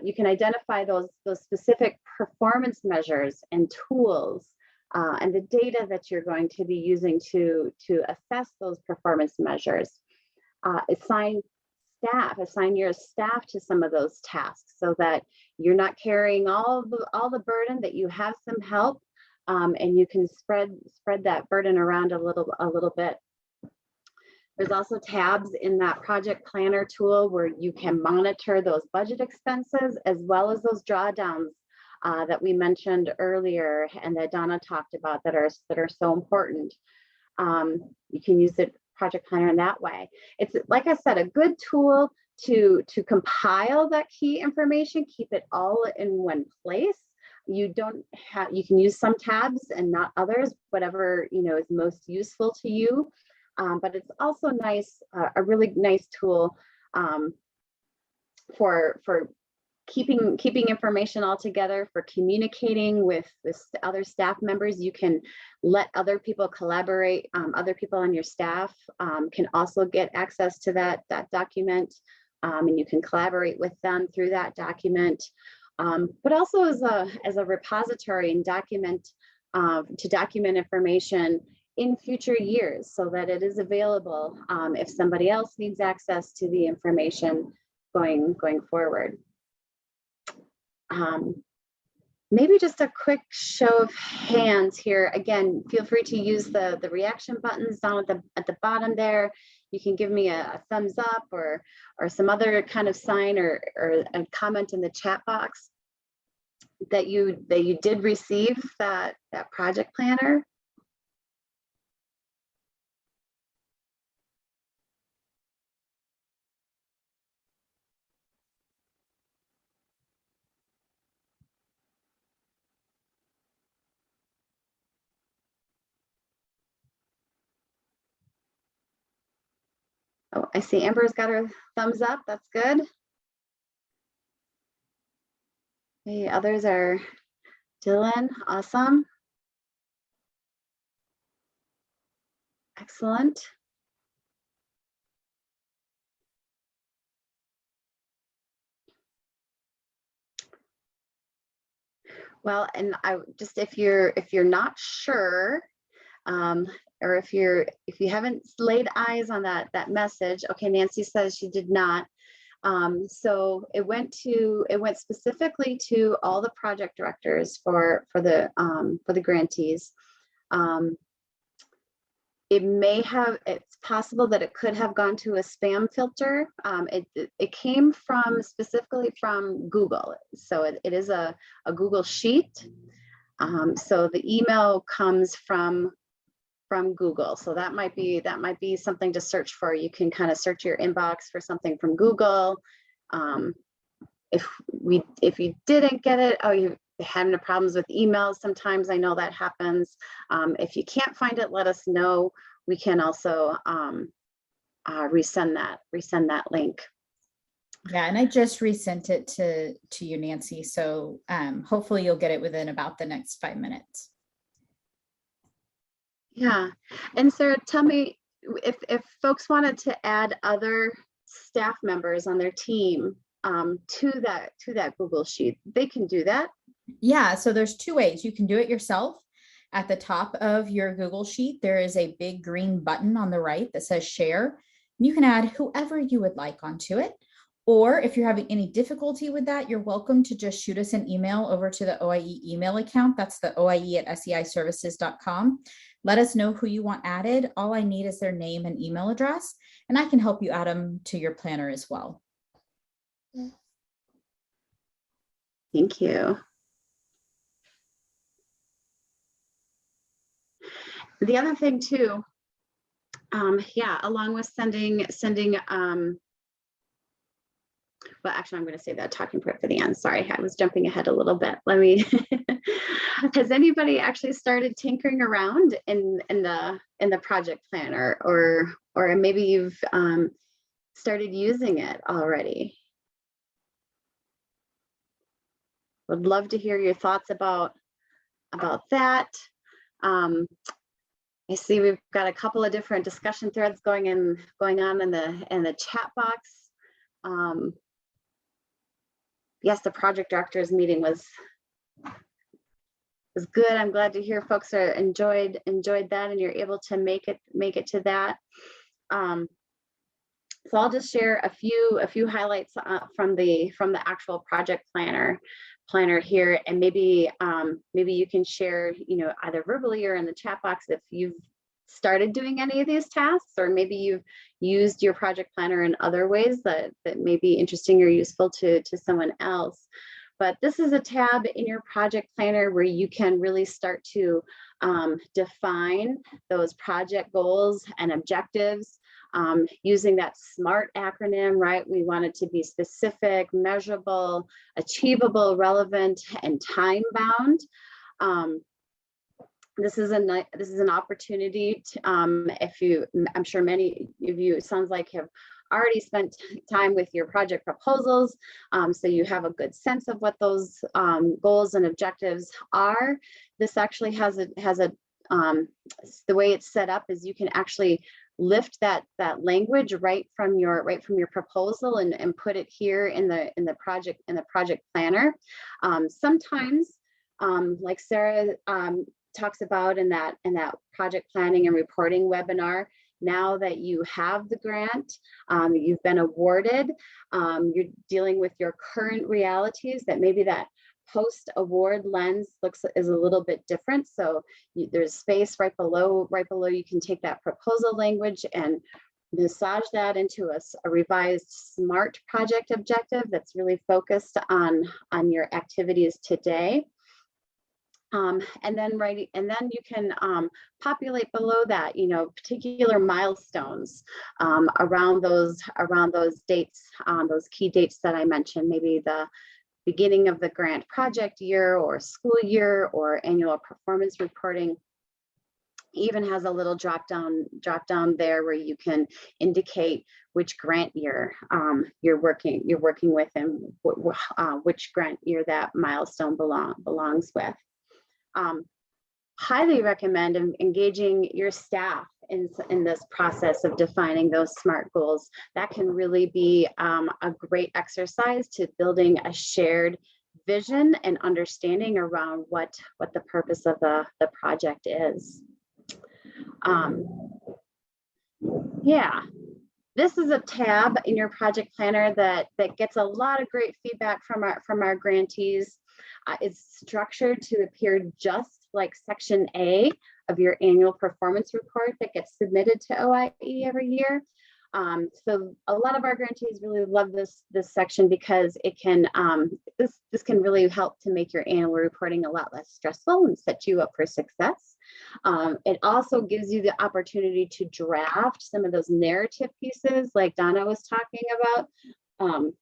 You can identify those specific performance measures and tools and the data that you're going to be using to assess those performance measures. Assign your staff to some of those tasks so that you're not carrying all the burden, that you have some help, and you can spread that burden around a little bit. There's also tabs in that project planner tool where you can monitor those budget expenses as well as those drawdowns that we mentioned earlier and that Donna talked about that are so important. You can use the project planner in that way. It's, like I said, a good tool to compile that key information, keep it all in one place. You can use some tabs and not others, whatever is most useful to you. But it's also nice, a really nice tool for keeping information all together, for communicating with other staff members. You can let other people collaborate. Other people on your staff can also get access to that document, and you can collaborate with them through that document. But also as a repository and to document information in future years, so that it is available if somebody else needs access to the information going forward. Maybe just a quick show of hands here. Again, feel free to use the reaction buttons down at the bottom there. You can give me a thumbs up or some other kind of sign or a comment in the chat box that you did receive that project planner. Oh, I see Amber's got her thumbs up. That's good. The others are Dylan. Awesome. Excellent. Well, and I just, if you're not sure, or if you haven't laid eyes on that message, okay, Nancy says she did not. So it went specifically to all the project directors for the grantees. It's possible that it could have gone to a spam filter. It came specifically from Google. So it is a Google sheet. So the email comes from Google. So that might be something to search for. You can kind of search your inbox for something from Google. If you didn't get it, you're having problems with emails, sometimes I know that happens. If you can't find it, let us know. We can also resend that link. Yeah, and I just resent it to you, Nancy. So hopefully you'll get it within about the next 5 minutes. Yeah, and Sarah, tell me if folks wanted to add other staff members on their team to that Google sheet, they can do that. Yeah, so there's 2 ways. You can do it yourself. At the top of your Google sheet, there is a big green button on the right that says share. You can add whoever you would like onto it. Or if you're having any difficulty with that, you're welcome to just shoot us an email over to the OIE email account. That's the oie@seiservices.com. Let us know who you want added. All I need is their name and email address, and I can help you add them to your planner as well. Thank you. The other thing too, yeah, along with sending, well, actually, I'm going to save that talking point for the end. Sorry, I was jumping ahead a little bit. Let me. Has anybody actually started tinkering around in the project planner, or maybe you've started using it already? Would love to hear your thoughts about that. I see we've got a couple of different discussion threads going on in the chat box. Yes, the project directors meeting was good. I'm glad to hear folks are enjoyed that, and you're able to make it to that. So I'll just share a few highlights from the actual project planner here, and maybe you can share, either verbally or in the chat box if you've started doing any of these tasks, or maybe you've used your project planner in other ways that may be interesting or useful to someone else. But this is a tab in your project planner where you can really start to define those project goals and objectives. using that SMART acronym, right? We want it to be specific, measurable, achievable, relevant, and time bound. This is an opportunity to, I'm sure many of you, it sounds like, have already spent time with your project proposals, so you have a good sense of what those goals and objectives are. This actually has a the way it's set up is you can actually lift that language right from your proposal and put it here in the project planner. Sometimes, like Sarah talks about in that project planning and reporting webinar, now that you have the grant, you've been awarded, you're dealing with your current realities, that maybe that post-award lens is a little bit different. So there's space right below you can take that proposal language and massage that into a revised SMART project objective that's really focused on your activities today. And then you can populate below that, particular milestones around those dates, those key dates that I mentioned, maybe the beginning of the grant project year or school year or annual performance reporting. Even has a little drop down there where you can indicate which grant year you're working with and which grant year that milestone belongs with. Highly recommend engaging your staff in this process of defining those SMART goals. That can really be a great exercise to building a shared vision and understanding around what the purpose of the project is. Yeah, this is a tab in your project planner that gets a lot of great feedback from our grantees. It's structured to appear just like Section A of your annual performance report that gets submitted to OIE every year. So a lot of our grantees really love this section because it can this can really help to make your annual reporting a lot less stressful and set you up for success. It also gives you the opportunity to draft some of those narrative pieces like Donna was talking about.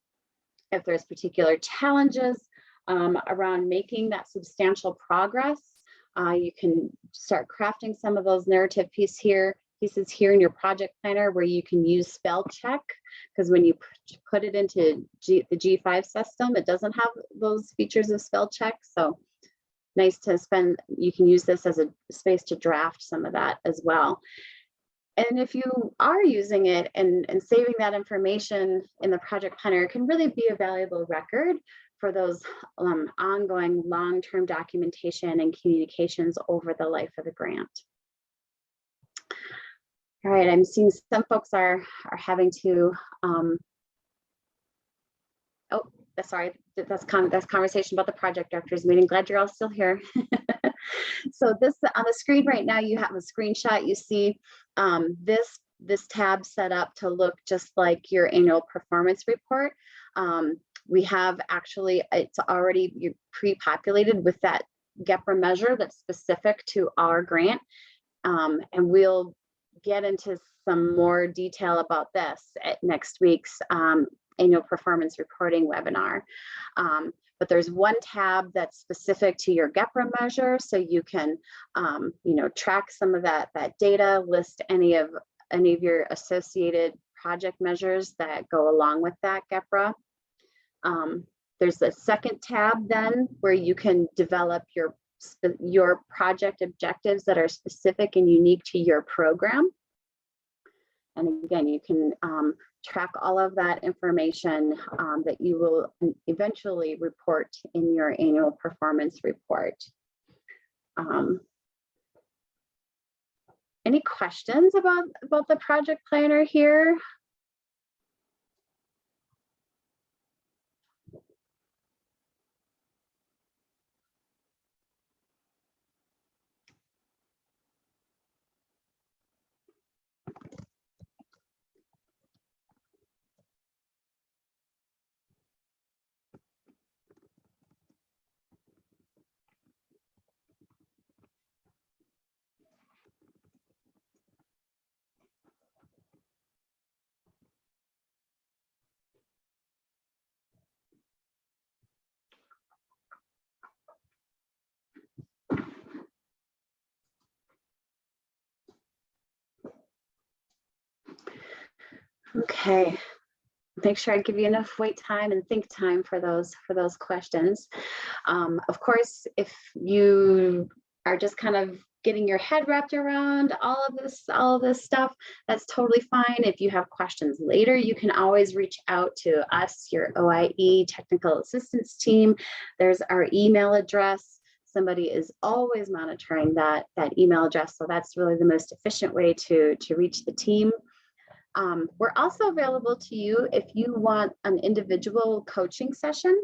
If there's particular challenges around making that substantial progress, you can start crafting some of those narrative pieces here in your project planner where you can use spell check, because when you put it into the G5 system, it doesn't have those features of spell check. So nice to you can use this as a space to draft some of that as well. And if you are using it and saving that information in the project planner, it can really be a valuable record for those ongoing long-term documentation and communications over the life of the grant. All right, I'm seeing some folks are having to, oh, sorry, that's conversation about the project directors meeting. Glad you're all still here. So this on the screen right now, you have a screenshot. You see this tab set up to look just like your annual performance report. We have actually, it's already pre-populated with that GEPRA measure that's specific to our grant. And we'll get into some more detail about this at next week's annual performance reporting webinar. But there's one tab that's specific to your GEPRA measure, so you can track some of that data, list any of your associated project measures that go along with that GEPRA. There's a second tab then where you can develop your project objectives that are specific and unique to your program. And again, you can track all of that information that you will eventually report in your annual performance report. Any questions about the project planner here? Okay. Make sure I give you enough wait time and think time for those questions. Of course, if you are just kind of getting your head wrapped around all of this stuff, that's totally fine. If you have questions later, you can always reach out to us, your OIE technical assistance team. There's our email address. Somebody is always monitoring that email address, so that's really the most efficient way to reach the team. We're also available to you if you want an individual coaching session.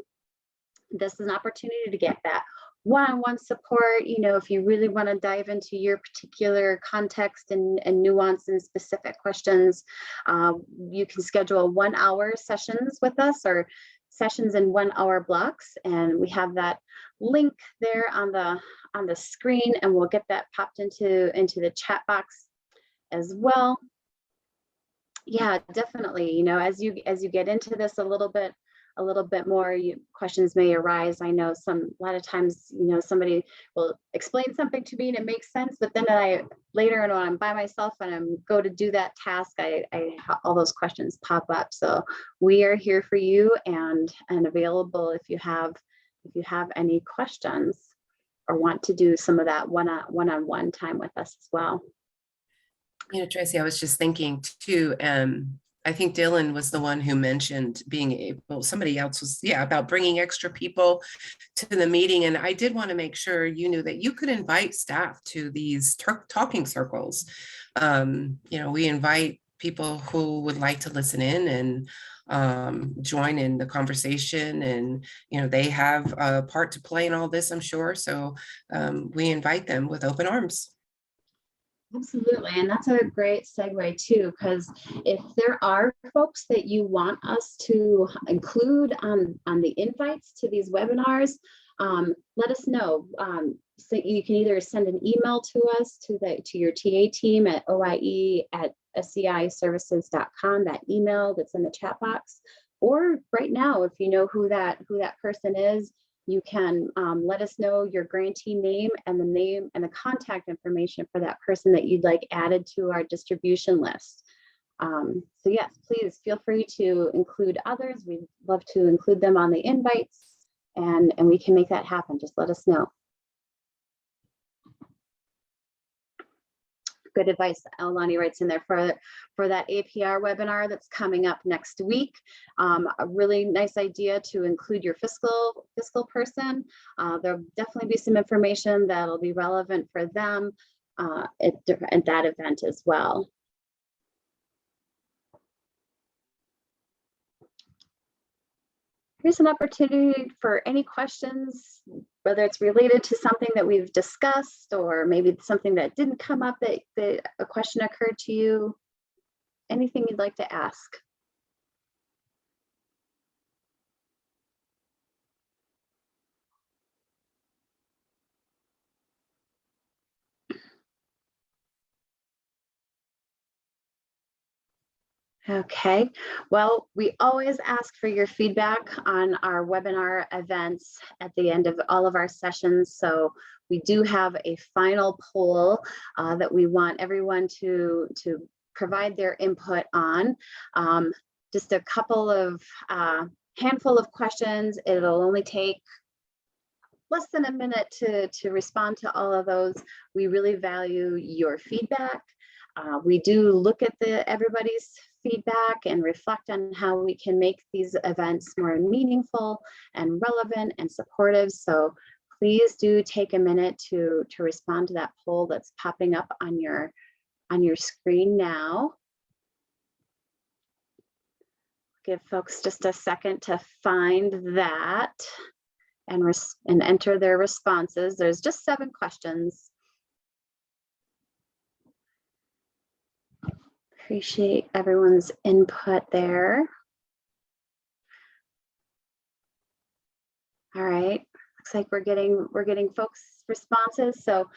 This is an opportunity to get that one-on-one support. You know, if you really want to dive into your particular context and nuance and specific questions, you can schedule 1 hour sessions with us, or sessions in 1 hour blocks. And we have that link there on the screen, and we'll get that popped into the chat box as well. Yeah, definitely. You know, as you get into this a little bit more, questions may arise. I know a lot of times, you know, somebody will explain something to me and it makes sense, but then later when I'm by myself and I'm go to do that task, all those questions pop up. So we are here for you and available if you have any questions or want to do some of that one-on-one time with us as well. You know, Tracy, I was just thinking too, I think Dylan was the one who mentioned being able, somebody else was, about bringing extra people to the meeting. And I did want to make sure you knew that you could invite staff to these talking circles. You know, we invite people who would like to listen in and join in the conversation. And, you know, they have a part to play in all this, I'm sure. So we invite them with open arms. Absolutely. And that's a great segue too, because if there are folks that you want us to include on the invites to these webinars, let us know. So you can either send an email to us to your TA team at oie@sceiservices.com, that email that's in the chat box, or right now, if you know who that person is, you can let us know your grantee name and the contact information for that person that you'd like added to our distribution list. So yes, please feel free to include others. We'd love to include them on the invites, and we can make that happen. Just let us know. Good advice. Alani writes in there for that APR webinar that's coming up next week. A really nice idea to include your fiscal person. There'll definitely be some information that'll be relevant for them at that event as well. Here's an opportunity for any questions, whether it's related to something that we've discussed or maybe something that didn't come up that a question occurred to you. Anything you'd like to ask. Okay, well, we always ask for your feedback on our webinar events at the end of all of our sessions. So we do have a final poll that we want everyone to provide their input on. Just a couple of handful of questions. It'll only take less than a minute to respond to all of those. We really value your feedback. We do look at everybody's feedback and reflect on how we can make these events more meaningful and relevant and supportive. So please do take a minute to respond to that poll that's popping up on your screen now. Give folks just a second to find that and enter their responses. There's just 7 questions. Appreciate everyone's input there. All right, looks like we're getting folks' responses. So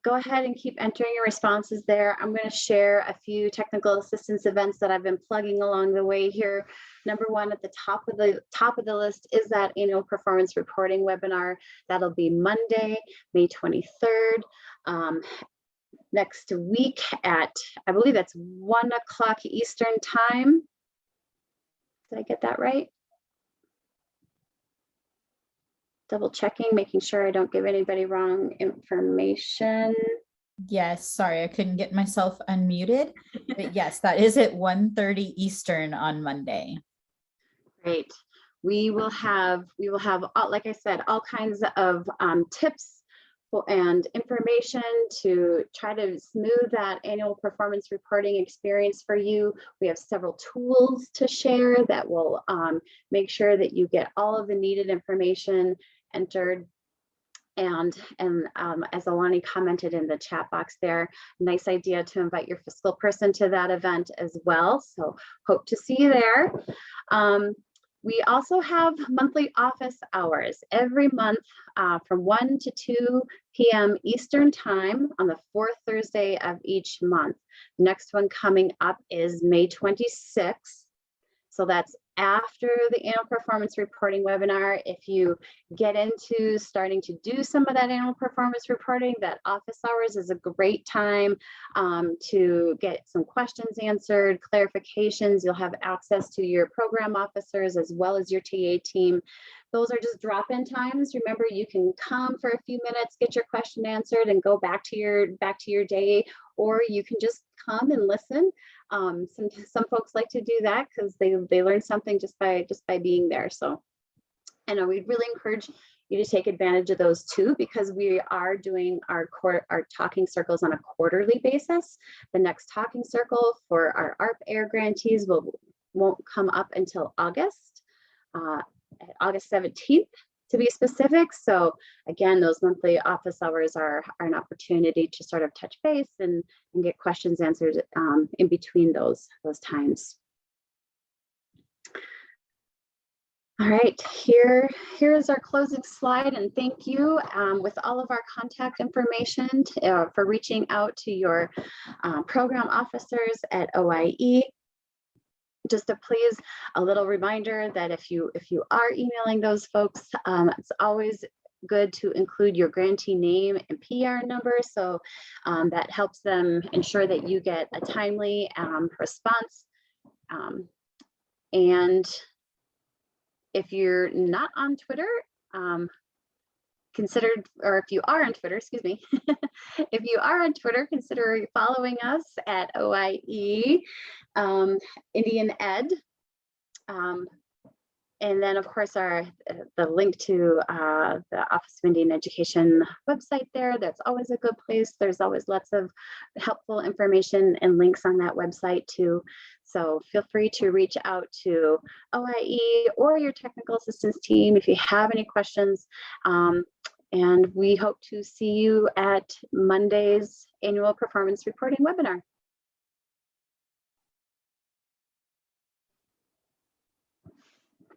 go ahead and keep entering your responses there. I'm going to share a few technical assistance events that I've been plugging along the way here. Number 1 at the top of the list is that annual performance reporting webinar. That'll be Monday, May 23rd. next week at, I believe that's 1 o'clock Eastern time. Did I get that right? Double checking, making sure I don't give anybody wrong information. Yes, sorry, I couldn't get myself unmuted. But yes, that is at 1:30 Eastern on Monday. Great. We will have, like I said, all kinds of tips and information to try to smooth that annual performance reporting experience for you. We have several tools to share that will make sure that you get all of the needed information entered. And as Alani commented in the chat box there, nice idea to invite your fiscal person to that event as well. So hope to see you there. We also have monthly office hours every month from 1 to 2 p.m. Eastern time on the 4th Thursday of each month. Next one coming up is May 26th. So that's after the annual performance reporting webinar. If you get into starting to do some of that annual performance reporting, that office hours is a great time to get some questions answered, clarifications. You'll have access to your program officers as well as your TA team. Those are just drop-in times. Remember, you can come for a few minutes, get your question answered, and go back to your day, or you can just come and listen. Some folks like to do that because they learn something just by being there. So, and we'd really encourage you to take advantage of those too, because we are doing our talking circles on a quarterly basis. The next talking circle for our ARP-AIRE grantees won't come up until August 17th to be specific. So again, those monthly office hours are an opportunity to sort of touch base and get questions answered in between those times. All right, here is our closing slide, and thank you with all of our contact information for reaching out to your program officers at OIE. Just to please, a little reminder that if you are emailing those folks, it's always good to include your grantee name and PR number, so that helps them ensure that you get a timely response. And if you're not on Twitter, if you are on Twitter, excuse me, if you are on Twitter, consider following us at OIE Indian Ed. And then of course the link to the Office of Indian Education website there, that's always a good place. There's always lots of helpful information and links on that website too. So feel free to reach out to OIE or your technical assistance team if you have any questions. And we hope to see you at Monday's annual performance reporting webinar.